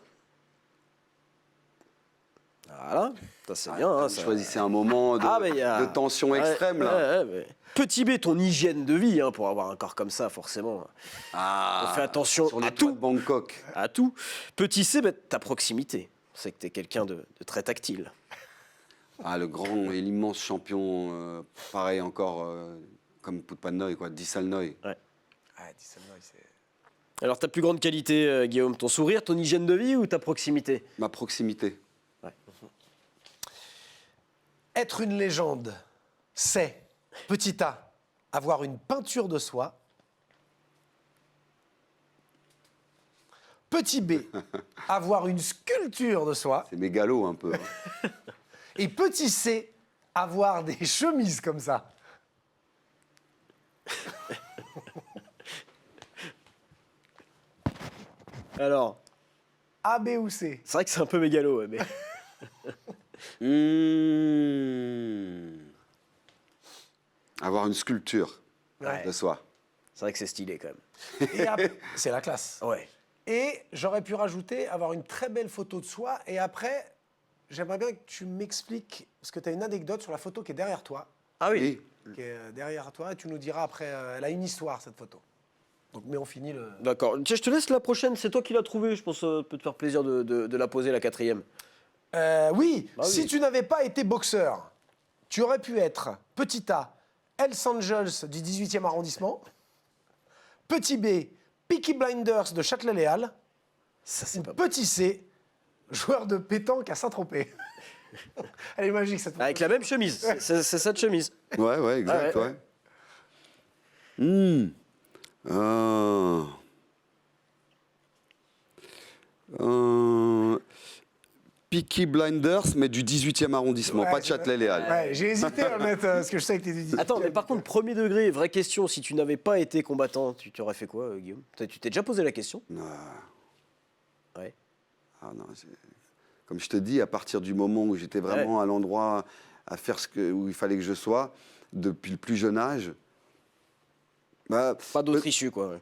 Voilà. Ça, c'est bien. Hein, ça... Choisissez un moment mais y a- de tension extrême, là. Ouais, mais- Petit B, ton hygiène de vie, hein, pour avoir un corps comme ça, forcément. Ah, On fait attention sur les à toits tout. de Bangkok. À tout. Petit C, ta proximité. C'est que tu es quelqu'un de très tactile. Ah, le grand et l'immense champion, pareil encore, comme Putpannoy, quoi, Dissalnoy. Ah, dis-ça-moi, c'est... Alors, ta plus grande qualité, Guillaume, ton sourire, ton hygiène de vie ou ta proximité? Ma proximité. Être une légende, c'est, petit A, avoir une peinture de soi. Petit B, avoir une sculpture de soi. C'est mégalo un peu. hein. Et petit C, avoir des chemises comme ça. Alors, A, B ou C? c'est vrai que c'est un peu mégalo, ouais, mais... Avoir une sculpture Ouais. de soi. C'est vrai que c'est stylé, quand même. Et après, c'est la classe. Ouais. Et j'aurais pu rajouter avoir une très belle photo de soi. Et après, j'aimerais bien que tu m'expliques, parce que tu as une anecdote sur la photo qui est derrière toi. Ah oui. Et Qui est derrière toi. Et tu nous diras après, elle a une histoire, cette photo. Donc, mais on finit le... D'accord. Tiens, je te laisse la prochaine, c'est toi qui l'as trouvée, je pense que ça peut te faire plaisir de la poser, la 4e. Oui, Bah si oui. tu n'avais pas été boxeur, tu aurais pu être petit A, Hells Angels du 18e arrondissement, petit B, Peaky Blinders de Châtelet-Léal, Ça, ou c'est pas petit C, joueur de pétanque à Saint-Tropez. Elle est magique cette photo. Avec la même chemise, c'est cette chemise. ouais, exact, Ah ouais. ouais. Ah. Peaky Blinders, mais du 18e arrondissement, Ouais, pas de Châtelet-Léal. Ouais, j'ai hésité à le mettre, parce que je sais que t'es du 18e. Attends, mais par contre, premier degré, vraie question, si tu n'avais pas été combattant, tu aurais fait quoi, Guillaume? Tu t'es déjà posé la question? Ouais. Ah non, comme je te dis, à partir du moment où j'étais vraiment à l'endroit à faire où il fallait que je sois, depuis le plus jeune âge, bah, Pas d'autre issue, quoi. Ouais.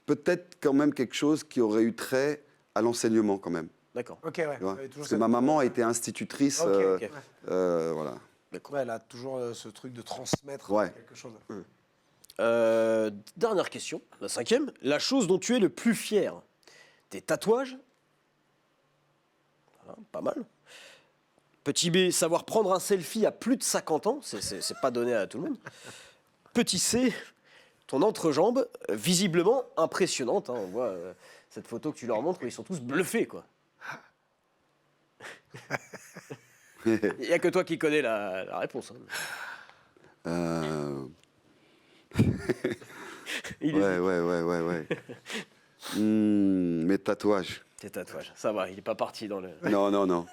peut-être quand même quelque chose qui aurait eu trait à l'enseignement quand même. D'accord. Ok, ouais. Tu vois. Ouais, toujours Parce que cette- ma maman a été institutrice, Ok, ok. voilà. Ouais, elle a toujours ce truc de transmettre Ouais. quelque chose. Dernière question, la 5e. La chose dont tu es le plus fier? Tes tatouages? Voilà, pas mal. Petit B, savoir prendre un selfie à plus de 50 ans, c'est pas donné à tout le monde. Petit C, ton entrejambe, visiblement impressionnante. Hein, on voit cette photo que tu leur montres où ils sont tous bluffés, quoi. Il n'y a que toi qui connais la réponse. Hein. Il hésite. Ouais. Mes tatouages. Tes tatouages, ça va, il n'est pas parti dans le... Non. Non.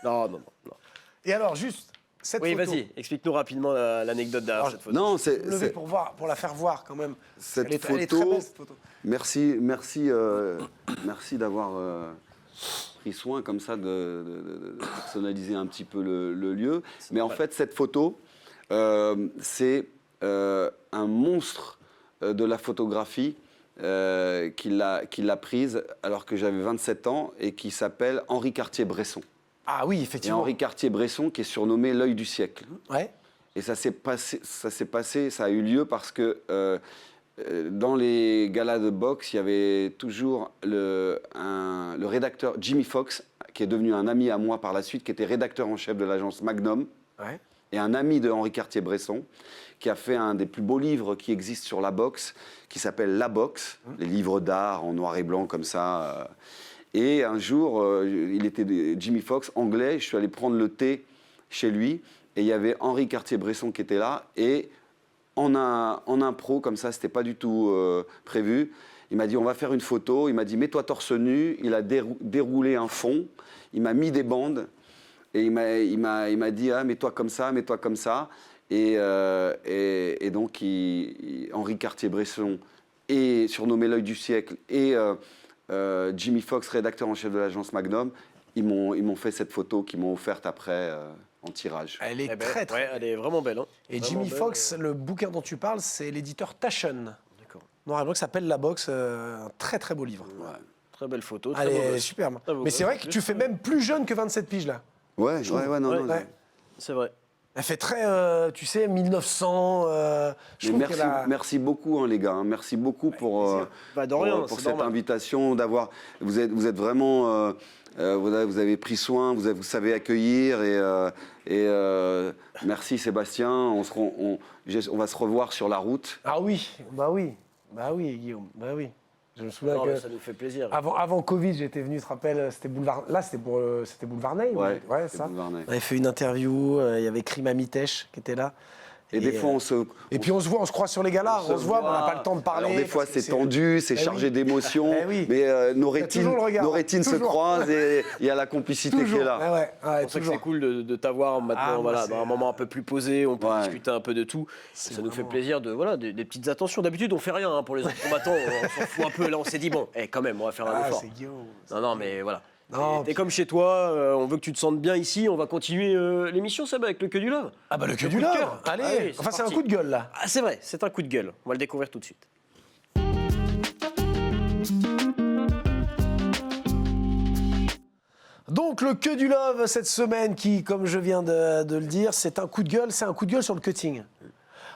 Et alors, juste, cette Oui, photo. vas-y, explique-nous rapidement l'anecdote derrière Alors, cette photo. Non, Je vais me lever pour la faire voir quand même. cette Elle est photo. très belle, cette photo. Merci d'avoir pris soin comme ça de personnaliser un petit peu le lieu. Mais en fait, cette photo, c'est un monstre de la photographie qui l'a prise alors que j'avais 27 ans et qui s'appelle Henri Cartier-Bresson. Ah oui, Et effectivement. Henri Cartier-Bresson qui est surnommé l'œil du siècle. Ouais. Et ça a eu lieu parce que dans les galas de boxe, il y avait toujours le rédacteur Jimmy Fox, qui est devenu un ami à moi par la suite, qui était rédacteur en chef de l'agence Magnum, Ouais. et un ami de Henri Cartier-Bresson, qui a fait un des plus beaux livres qui existent sur la boxe, qui s'appelle La Boxe, les livres d'art en noir et blanc comme ça. Et un jour, il était Jimmy Fox, anglais, je suis allé prendre le thé chez lui, et il y avait Henri Cartier-Bresson qui était là, et en impro, comme ça, c'était pas du tout prévu, il m'a dit on va faire une photo, il m'a dit mets-toi torse nu, il a déroulé un fond, il m'a mis des bandes, et il m'a dit ah, mets-toi comme ça, et donc Henri Cartier-Bresson, et surnommé l'œil du siècle, et Jimmy Fox, rédacteur en chef de l'agence Magnum, ils m'ont fait cette photo qu'ils m'ont offerte après en tirage. Elle est Eh ben, très, très ouais, elle est vraiment belle. Hein. Et Vraiment Jimmy belle, Fox, le bouquin dont tu parles, c'est l'éditeur Taschen. D'accord. Noir et blanc qui s'appelle La Boxe, un très très beau livre. Très belle photo. Très Elle beau est gosse. superbe. Très beau Mais c'est gosse, vrai que en tu plus. fais même plus jeune que 27 piges là. Ouais. Ouais. C'est vrai. Elle fait très, tu sais, 1900. Je Mais trouve qu'elle a... merci beaucoup les gars, hein. Merci beaucoup pour Bah, de rien, pour c'est cette normal. invitation, vous êtes vraiment vous avez pris soin, vous savez accueillir et merci Sébastien, on va se revoir sur la route. Ah oui, bah oui, Guillaume, bah oui. Je me souviens Non, que mais ça nous fait plaisir. avant Covid, j'étais venu, tu te rappelles, c'était Boulevard. Là, c'était Boulevard Ney. Ouais, ouais c'est ça. Boulevard Ney. On avait fait une interview, il y avait Krima Mitesh qui était là. Et des fois, Et puis on se voit, on se croise sur les galas, on se voit, mais on n'a pas le temps de parler. Alors des fois, parce que c'est tendu, c'est chargé d'émotions, mais nos toujours le regard, rétines se toujours. croisent et il y a la complicité qui est là. Ouais, C'est pour ça que c'est cool de t'avoir maintenant, moi, dans un moment un peu plus posé, on peut Ouais. discuter un peu de tout. Ça nous fait vraiment- plaisir des petites attentions. D'habitude, on fait rien pour les autres combattants, on s'en fout un peu. Là, on s'est dit, bon, quand même, on va faire un effort. c'est Guillaume. Non, mais voilà. Non, T'es comme chez toi, on veut que tu te sentes bien ici, on va continuer l'émission, Seb, avec le Que du Love. Ah bah le que Le du coup de love. cœur. Allez, Allez, c'est enfin c'est un parti. coup de gueule là. Ah, c'est vrai, c'est un coup de gueule. On va le découvrir tout de suite. Donc le que du love cette semaine qui, comme je viens de le dire, c'est un coup de gueule, sur le cutting.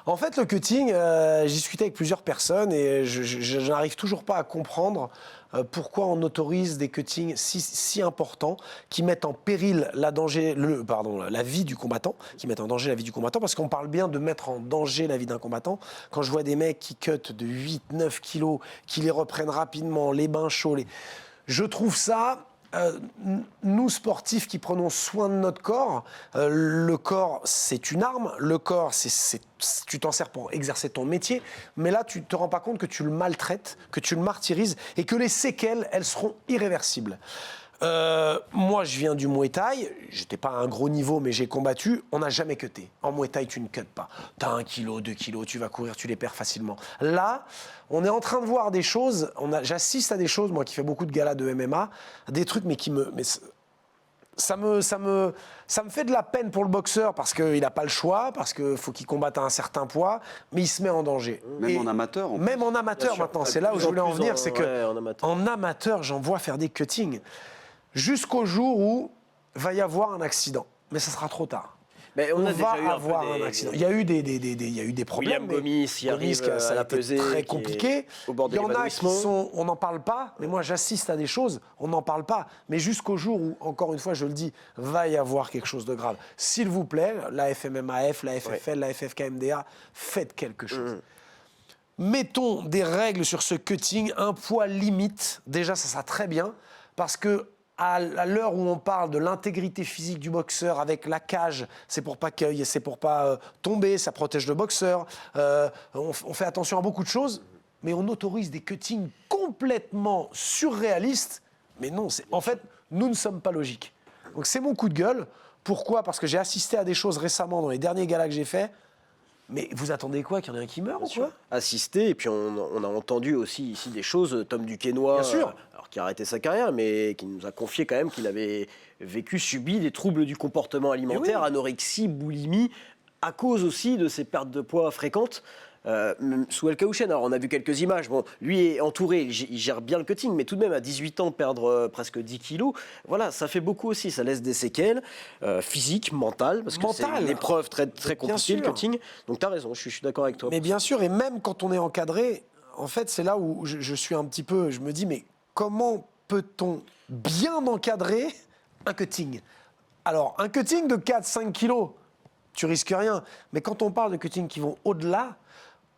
En fait, le cutting, j'ai discuté avec plusieurs personnes et je n'arrive toujours pas à comprendre pourquoi on autorise des cuttings si importants qui mettent en péril la vie du combattant, qui mettent en danger la vie du combattant, parce qu'on parle bien de mettre en danger la vie d'un combattant. Quand je vois des mecs qui cuttent de 8-9 kilos, qui les reprennent rapidement, les bains chauds, je trouve ça... nous, sportifs qui prenons soin de notre corps, le corps, c'est une arme. Le corps, tu t'en sers pour exercer ton métier. Mais là, tu ne te rends pas compte que tu le maltraites, que tu le martyrises et que les séquelles, elles seront irréversibles. Moi, je viens du Muay Thai. J'étais pas à un gros niveau, mais j'ai combattu. On n'a jamais cuté. En Muay Thai, tu ne cuttes pas. Tu as 1 kilo, 2 kilos, tu vas courir, tu les perds facilement. Là, on est en train de voir des choses. J'assiste à des choses, moi qui fais beaucoup de galas de MMA, des trucs, mais ça me fait de la peine pour le boxeur parce qu'il n'a pas le choix, parce qu'il faut qu'il combatte à un certain poids, mais il se met en danger. Même en amateur. Même en amateur sûr. maintenant, c'est là où je voulais en venir, c'est que ouais, en amateur. en amateur, j'en vois faire des cuttings jusqu'au jour où va y avoir un accident. Mais ça sera trop tard. Mais on a déjà va eu un peu avoir un accident. Il y a eu des problèmes. William Gomis qui arrive ça à la a été pesée, très qui est compliqué. au bord de Il y en a qui l'évanouissement. on n'en parle pas, mais moi j'assiste à des choses, on n'en parle pas. Mais jusqu'au jour où, encore une fois, je le dis, va y avoir quelque chose de grave. S'il vous plaît, la FMMAF, la FFL, la FFKMDA, faites quelque chose. Mettons des règles sur ce cutting, un poids limite. Déjà, ça sera très bien, parce que à l'heure où on parle de l'intégrité physique du boxeur avec la cage, c'est pour pas tomber, ça protège le boxeur. On fait attention à beaucoup de choses, mais on autorise des cuttings complètement surréalistes. Mais non, en fait, nous ne sommes pas logiques. Donc c'est mon coup de gueule. Pourquoi ? Parce que j'ai assisté à des choses récemment dans les derniers galas que j'ai faits. Mais vous attendez quoi ? Qu'il y en ait un qui meurt ou quoi ? Assisté, et puis on a entendu aussi ici des choses, Tom Duquesnoy, Bien sûr. alors qui a arrêté sa carrière, mais qui nous a confié quand même qu'il avait subi des troubles du comportement alimentaire, anorexie, boulimie, à cause aussi de ces pertes de poids fréquentes. Sous El Kaouchen, alors on a vu quelques images. Bon, lui est entouré, il gère bien le cutting, mais tout de même à 18 ans perdre presque 10 kilos, voilà, ça fait beaucoup aussi. Ça laisse des séquelles physiques, mentales, parce que c'est une épreuve très, très compliquée le cutting. Donc tu as raison, je suis d'accord avec toi. Mais bien sûr, et même quand on est encadré, en fait, c'est là où je suis un petit peu. Je me dis, mais comment peut-on bien encadrer un cutting ? Alors, un cutting de 4-5 kilos, tu risques rien. Mais quand on parle de cutting qui vont au-delà,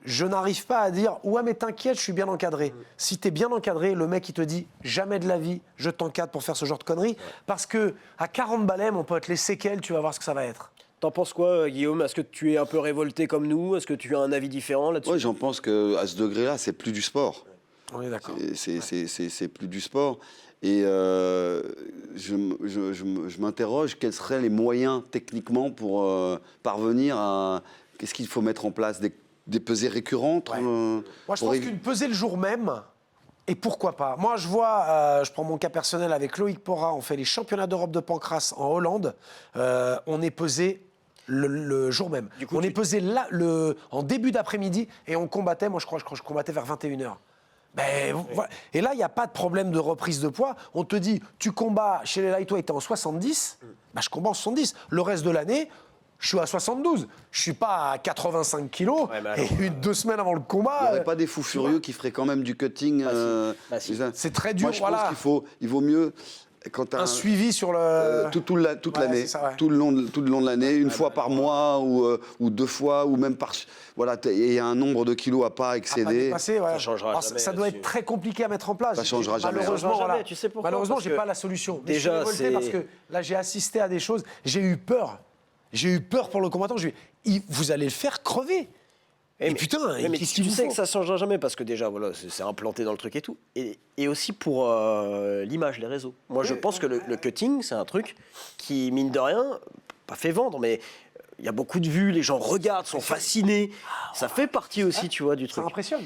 je n'arrive pas à dire « Ouais, mais t'inquiète, je suis bien encadré ». Si t'es bien encadré, le mec, il te dit « Jamais de la vie, je t'encadre pour faire ce genre de conneries ». Parce qu'à 40 balais, mon pote, les séquelles, tu vas voir ce que ça va être. T'en penses quoi, Guillaume ? Est-ce que tu es un peu révolté comme nous ? Est-ce que tu as un avis différent là-dessus ? Ouais, j'en pense qu'à ce degré-là, c'est plus du sport. On est d'accord. C'est plus du sport. Et je m'interroge, quels seraient les moyens techniquement pour parvenir à... Qu'est-ce qu'il faut mettre en place ? Des pesées récurrentes Moi, je pense qu'une pesée le jour même, et pourquoi pas. Moi, je vois, je prends mon cas personnel avec Loïc Porra, on fait les championnats d'Europe de pancrace en Hollande, on est pesé le jour même. On est pesé là, en début d'après-midi, et on combattait, moi je crois que je combattais vers 21h. Voilà. Et là, il n'y a pas de problème de reprise de poids. On te dit, tu combats chez les lightweight, t'es en 70, je combats en 70. Le reste de l'année, je suis à 72. Je suis pas à 85 kilos. Et 2 semaines avant le combat. Il n'y aurait pas des fous furieux qui feraient quand même du cutting C'est très dur. Moi, je pense qu'il vaut mieux quand un suivi sur le toute l'année, tout le long de l'année, une fois par mois ou 2 fois ou même par voilà, il y a un nombre de kilos à pas excéder. Ça changera jamais. Ça doit être très compliqué à mettre en place. Ça changera jamais. Malheureusement, jamais. Tu sais pourquoi ? Malheureusement, Parce j'ai que pas la solution. Mais déjà, je suis révolté parce que là, j'ai assisté à des choses. J'ai eu peur. J'ai eu peur pour le combattant. vous allez le faire crever. Et mais- putain, Ouais, mais qu'est-ce tu qu'il vous sais faut que ça changera jamais parce que déjà, voilà, c'est implanté dans le truc et tout. Et aussi pour l'image, les réseaux. Moi, je pense que le cutting, c'est un truc qui, mine de rien, pas fait vendre, mais il y a beaucoup de vues, les gens regardent, sont fascinés. Ça fait partie aussi, tu vois, du Ça truc. impressionne.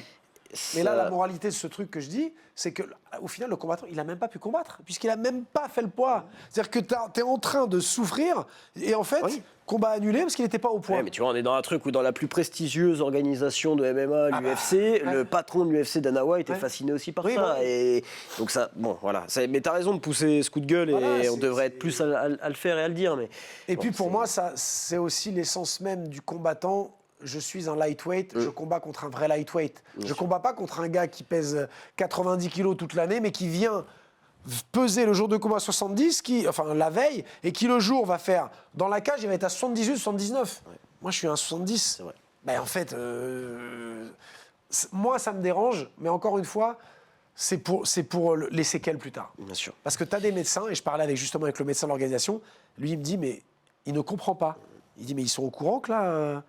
Mais là, la moralité de ce truc que je dis, c'est qu'au final, le combattant, il n'a même pas pu combattre, puisqu'il n'a même pas fait le poids. C'est-à-dire que tu es en train de souffrir, et en fait, Oui. combat annulé parce qu'il n'était pas au poids. Ouais, mais tu vois, on est dans un truc où dans la plus prestigieuse organisation de MMA, l'UFC, le patron de l'UFC, Dana White, est fasciné aussi par Oui, ça. bah oui. Et donc ça, bon, voilà. Mais t'as raison de pousser ce coup de gueule Voilà, et on c'est- devrait être plus à le faire et à le dire. Mais Et bon, puis pour c'est- moi, ça, c'est aussi l'essence même du combattant. Je suis un lightweight, je combats contre un vrai lightweight. Je combats pas contre un gars qui pèse 90 kilos toute l'année, mais qui vient peser le jour de combat 70, enfin la veille, et qui le jour va faire, dans la cage, il va être à 78, 79. Moi, je suis à un 70. C'est vrai. Ben, en fait, moi, ça me dérange, mais encore une fois, c'est pour les séquelles plus tard. Bien sûr. Parce que tu as des médecins, et je parlais justement avec le médecin de l'organisation, lui, il me dit, mais il ne comprend pas. Il dit, mais ils sont au courant que là,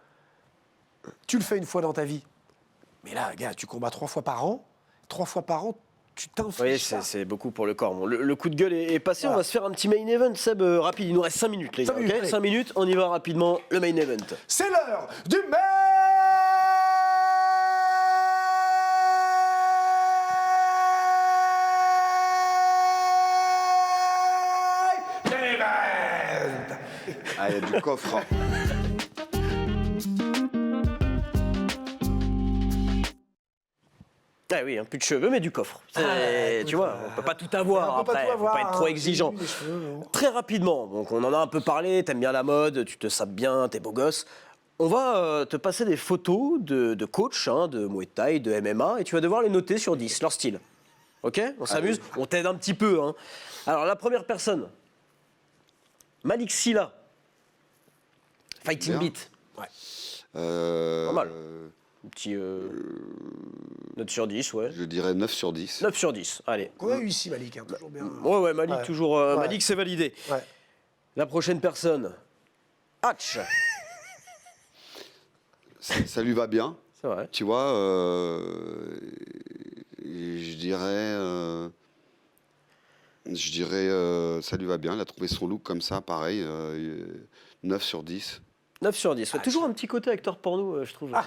tu le fais une fois dans ta vie. Mais là, gars, tu combats 3 fois par an. 3 fois par an, tu t'infliges Oui, ça. c'est beaucoup pour le corps. Bon, le coup de gueule est passé. Voilà. On va se faire un petit main event, Seb, rapide. Il nous reste 5 minutes, les gars. 5 minutes, ok allez. 5 minutes, on y va rapidement. Le main event. C'est l'heure du main event. Ah, il y a du coffre. Hein. Ah oui, un peu de cheveux, mais du coffre. Tu vois, on peut pas tout avoir On peut pas après. tout Faut avoir, pas être trop hein. exigeant. Les cheveux, non. Très rapidement, donc on en a un peu parlé, t'aimes bien la mode, tu te sapes bien, t'es beau gosse. On va te passer des photos de coachs, hein, de Muay Thai, de MMA, et tu vas devoir les noter sur 10, leur style. Ok? On s'amuse? On t'aide un petit peu. Hein. Alors la première personne, Malik Silla, Fighting Bien. Beat. Pas mal. Un petit note sur 10, ouais. Je dirais 9 sur 10. 9 sur 10, allez. Qu'on a eu ici, Malik, hein, toujours bien. Ouais, Malik, Ouais. toujours. Ouais. Malik, c'est validé. Ouais. La prochaine personne, Hatch. Ça lui va bien. C'est vrai. Tu vois, je dirais, ça lui va bien. Il a trouvé son look comme ça, pareil. 9 sur 10. 9 sur 10. Ouais, toujours un petit côté acteur porno, je trouve. Moi,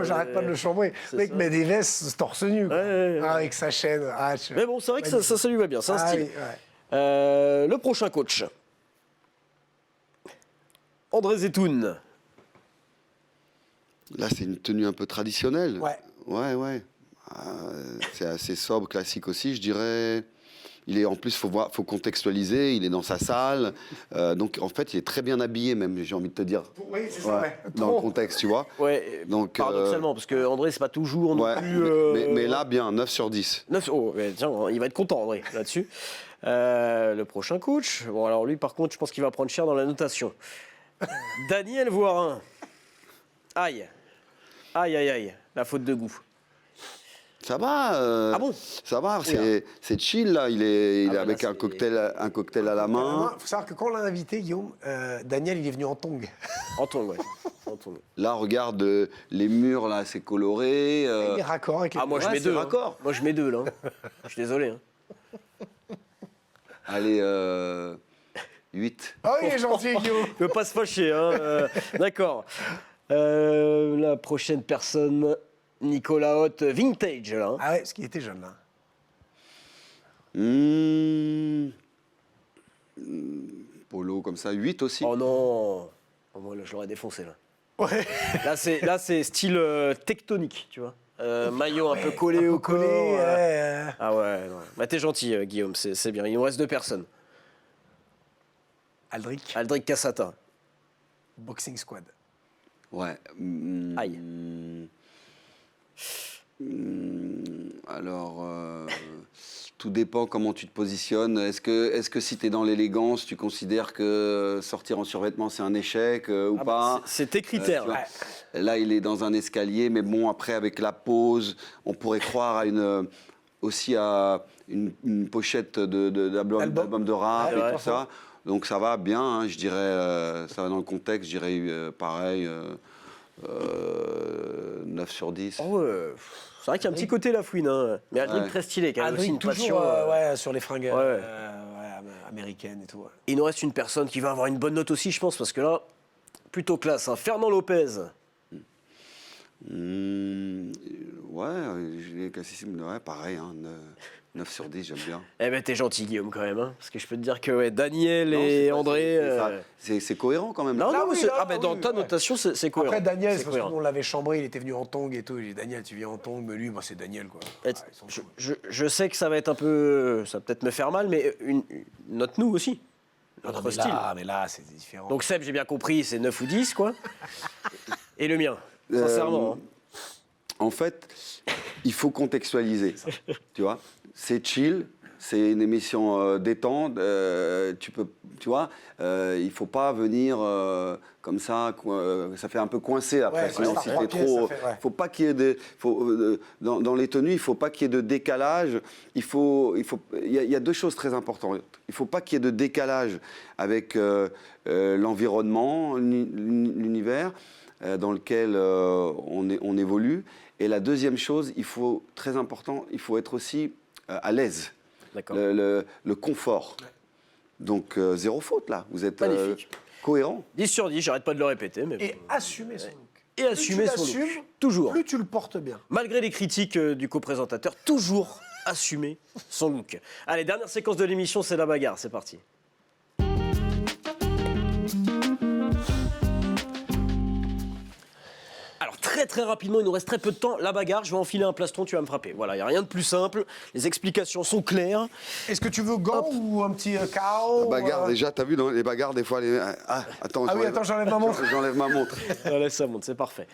j'arrête pas de le chambrer. c'est Le mec ça. met des vestes torse nu, quoi. Ouais. Avec sa chaîne. Mais bon, c'est vrai que ça lui va bien, c'est un Ah style. oui, ouais. Le prochain coach. André Zetoun. Là, c'est une tenue un peu traditionnelle. Ouais. Ouais. C'est assez sobre, classique aussi, je dirais. En plus, faut contextualiser. Il est dans sa salle, donc en fait, il est très bien habillé, même. J'ai envie de te dire. Oui, c'est ça, ouais. Dans Trop. le contexte, tu vois. Ouais, Donc, paradoxalement, parce que André, c'est pas toujours non Ouais. plus. Mais là, bien, 9 sur 10. 9, oh, mais tiens, il va être content, André, là-dessus. Le prochain coach. Bon, alors lui, par contre, je pense qu'il va prendre cher dans la notation. Daniel Voirin. Aïe, la faute de goût. Ça va. Ah bon? Ça va. Oula. C'est chill là. Il est Ah bah avec là, un c'est- cocktail à la main. Il faut savoir que quand on l'a invité, Guillaume, Daniel, il est venu en tongs. En tongs, ouais. En tongs. Là, regarde les murs là, c'est coloré. Il est raccord avec les... Ah, moi, je Ouais, mets c'est 2. raccord. Moi, je mets 2, là. Je suis désolé. Hein. Allez, 8. Oh, il est gentil, Guillaume. Ne pas se fâcher, hein. D'accord. La prochaine personne, Nicolas Haute, vintage, là. Hein. Ah ouais, parce qu'il était jeune, là. Polo comme ça, 8 aussi. Oh non. Oh, moi, là, je l'aurais défoncé, là. Ouais. Là, c'est style tectonique, tu vois. Maillot un peu collé au corps. Collé, Ah ouais, non. Bah, t'es gentil, Guillaume, c'est bien. Il nous reste 2 personnes. Aldric, Aldric Cassata. Boxing Squad. Ouais. Aïe. Alors, tout dépend comment tu te positionnes. Est-ce que si tu es dans l'élégance, tu considères que sortir en survêtement, c'est un échec ou Ah bah, pas c'est tes critères. tu vois. Ouais. Là, il est dans un escalier, mais bon, après, avec la pose, on pourrait croire aussi à une pochette d'album de rap Ah, et ouais. tout ça. Donc ça va bien, hein, je dirais, ça va dans le contexte, je dirais pareil, 9 sur 10. Oh, c'est vrai qu'il y a un petit côté la fouine, hein. Mais Aldric Ouais. très stylé, qui a aussi Aldric, une passion. toujours ouais, sur les fringues américaines et tout. Ouais. Il nous reste une personne qui va avoir une bonne note aussi, je pense, parce que là, plutôt classe. Hein. Fernand Lopez. Ouais, Julien Cassissime, ouais, pareil, hein, 9 sur 10, j'aime bien. Eh ben, t'es gentil, Guillaume, quand même. Hein. Parce que je peux te dire que ouais, Daniel Non, et c'est pas- André. c'est cohérent quand même. Non, Là, non, oui, c'est- là, ah, ben, dans oui, ta ouais. notation, c'est cohérent. Après, Daniel, C'est c'est parce cohérent. qu'on l'avait chambré, il était venu en tongs et tout. Il dit Daniel, tu viens en tongs, mais lui, moi, c'est Daniel, quoi. Et Ouais, ils sont cool. je sais que ça va être un peu. Ça va peut-être me faire mal, mais note-nous aussi. Non, Notre mais style. mais là, c'est différent. Donc, Seb, j'ai bien compris, c'est 9 ou 10, quoi. Et le mien, sincèrement. Hein. En fait, il faut contextualiser. Tu vois, c'est chill, c'est une émission détente. Tu vois, il faut pas venir comme ça. Ça fait un peu coincé après. Ouais, Sinon, ouais, si ça fait t'es trois pieds, trop, ça fait, ouais. faut pas qu'il y ait dans les tenues, il faut pas qu'il y ait de décalage. Il y a deux choses très importantes. Il faut pas qu'il y ait de décalage avec l'environnement, l'univers dans lequel on évolue. Et la deuxième chose, très important, il faut être aussi à l'aise, D'accord. le confort. Donc zéro faute là, vous êtes Magnifique. cohérent. 10 sur 10, j'arrête pas de le répéter. Mais Et assumer son look. Et assumer Plus tu son look. l'assumes, Toujours. plus tu le portes bien. Malgré les critiques du co-présentateur, toujours assumer son look. Allez, dernière séquence de l'émission, c'est la bagarre. C'est parti. Alors, très rapidement, il nous reste très peu de temps. La bagarre, je vais enfiler un plastron, tu vas me frapper. Voilà, il n'y a rien de plus simple. Les explications sont claires. Est-ce que tu veux gants ou un petit KO Bagarre, déjà, t'as vu dans les bagarres, des fois, attends, Ah oui, attends, j'enlève ma montre. J'enlève ma montre. Allez, ça monte, c'est parfait.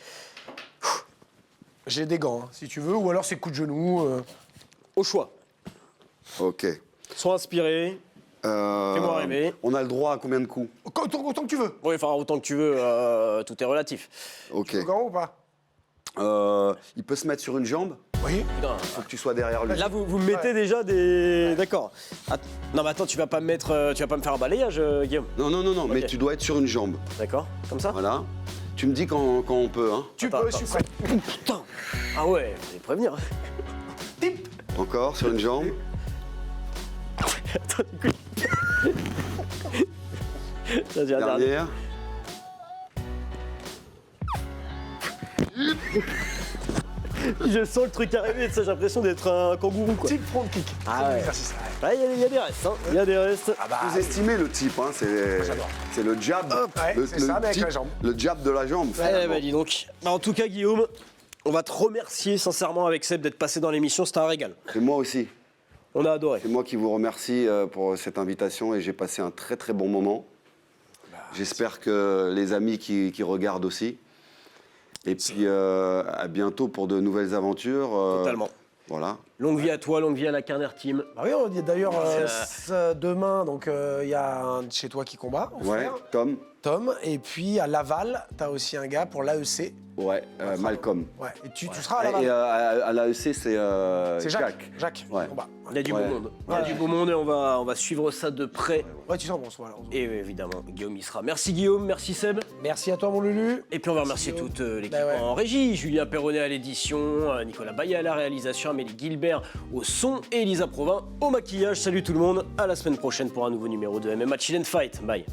J'ai des gants, hein, si tu veux, ou alors c'est coup de genou. Au choix. Ok. Sois inspiré. Fais-moi rêver. On a le droit à combien de coups? Autant que tu veux. Oui, enfin, autant que tu veux, tout est relatif. Ok. Tu veux gants ou pas Il peut se mettre sur une jambe. Oui. Putain, Faut que tu sois derrière lui. là, vous me mettez déjà des. D'accord. Non, mais attends, tu vas pas me faire un balayage, Guillaume. Non, mais Ok. tu dois être sur une jambe. D'accord. Comme ça. Voilà. Tu me dis quand on peut, hein. Tu Attends, peux, attends. je suis prêt. Putain. Ah ouais, vous allez prévenir. Tip. Encore sur une jambe. Attends, du coup. Vas-y, un dernier. Dernière. Je sens le truc arriver, j'ai l'impression d'être un kangourou, quoi. Tip front kick. Ah C'est ouais. l'exercice. Ah, il y a des restes, hein. Il y a des restes. Ah bah, Sous-estimé le type, hein. j'adore. C'est le jab. Ouais, c'est ça, mais avec la jambe. Le jab de la jambe. Eh finalement. bah dis donc. Bah, en tout cas, Guillaume, on va te remercier sincèrement avec Seb d'être passé dans l'émission, c'était un régal. Et moi aussi. On a adoré. C'est moi qui vous remercie pour cette invitation et j'ai passé un très bon moment. J'espère que les amis qui regardent aussi. Et puis à bientôt pour de nouvelles aventures. Totalement. Voilà. Longue vie à toi, longue vie à la Carner Team. Bah oui, on dit d'ailleurs demain, donc il y a un de chez toi qui combat, au Ouais, frère, Tom. et puis à Laval, t'as aussi un gars pour l'AEC. Ouais, Malcolm. Ouais, et tu seras à Laval. Et à l'AEC, c'est C'est Jacques. Jacques. Ouais. qui combat. Il y a du Ouais. beau monde. Il y a du beau monde et on va suivre ça de près. Ouais, tu sens, bon, voilà. Et évidemment, Guillaume y sera. Merci Guillaume, merci Seb. Merci à toi, mon Lulu. Et puis on va remercier Guillaume. toute l'équipe Bah ouais. en régie, Julien Perronnet à l'édition, Nicolas Baillet à la réalisation, Amélie Gilbert au son et Elisa Provin au maquillage. Salut tout le monde, à la semaine prochaine pour un nouveau numéro de MMA Chill and Fight. Bye.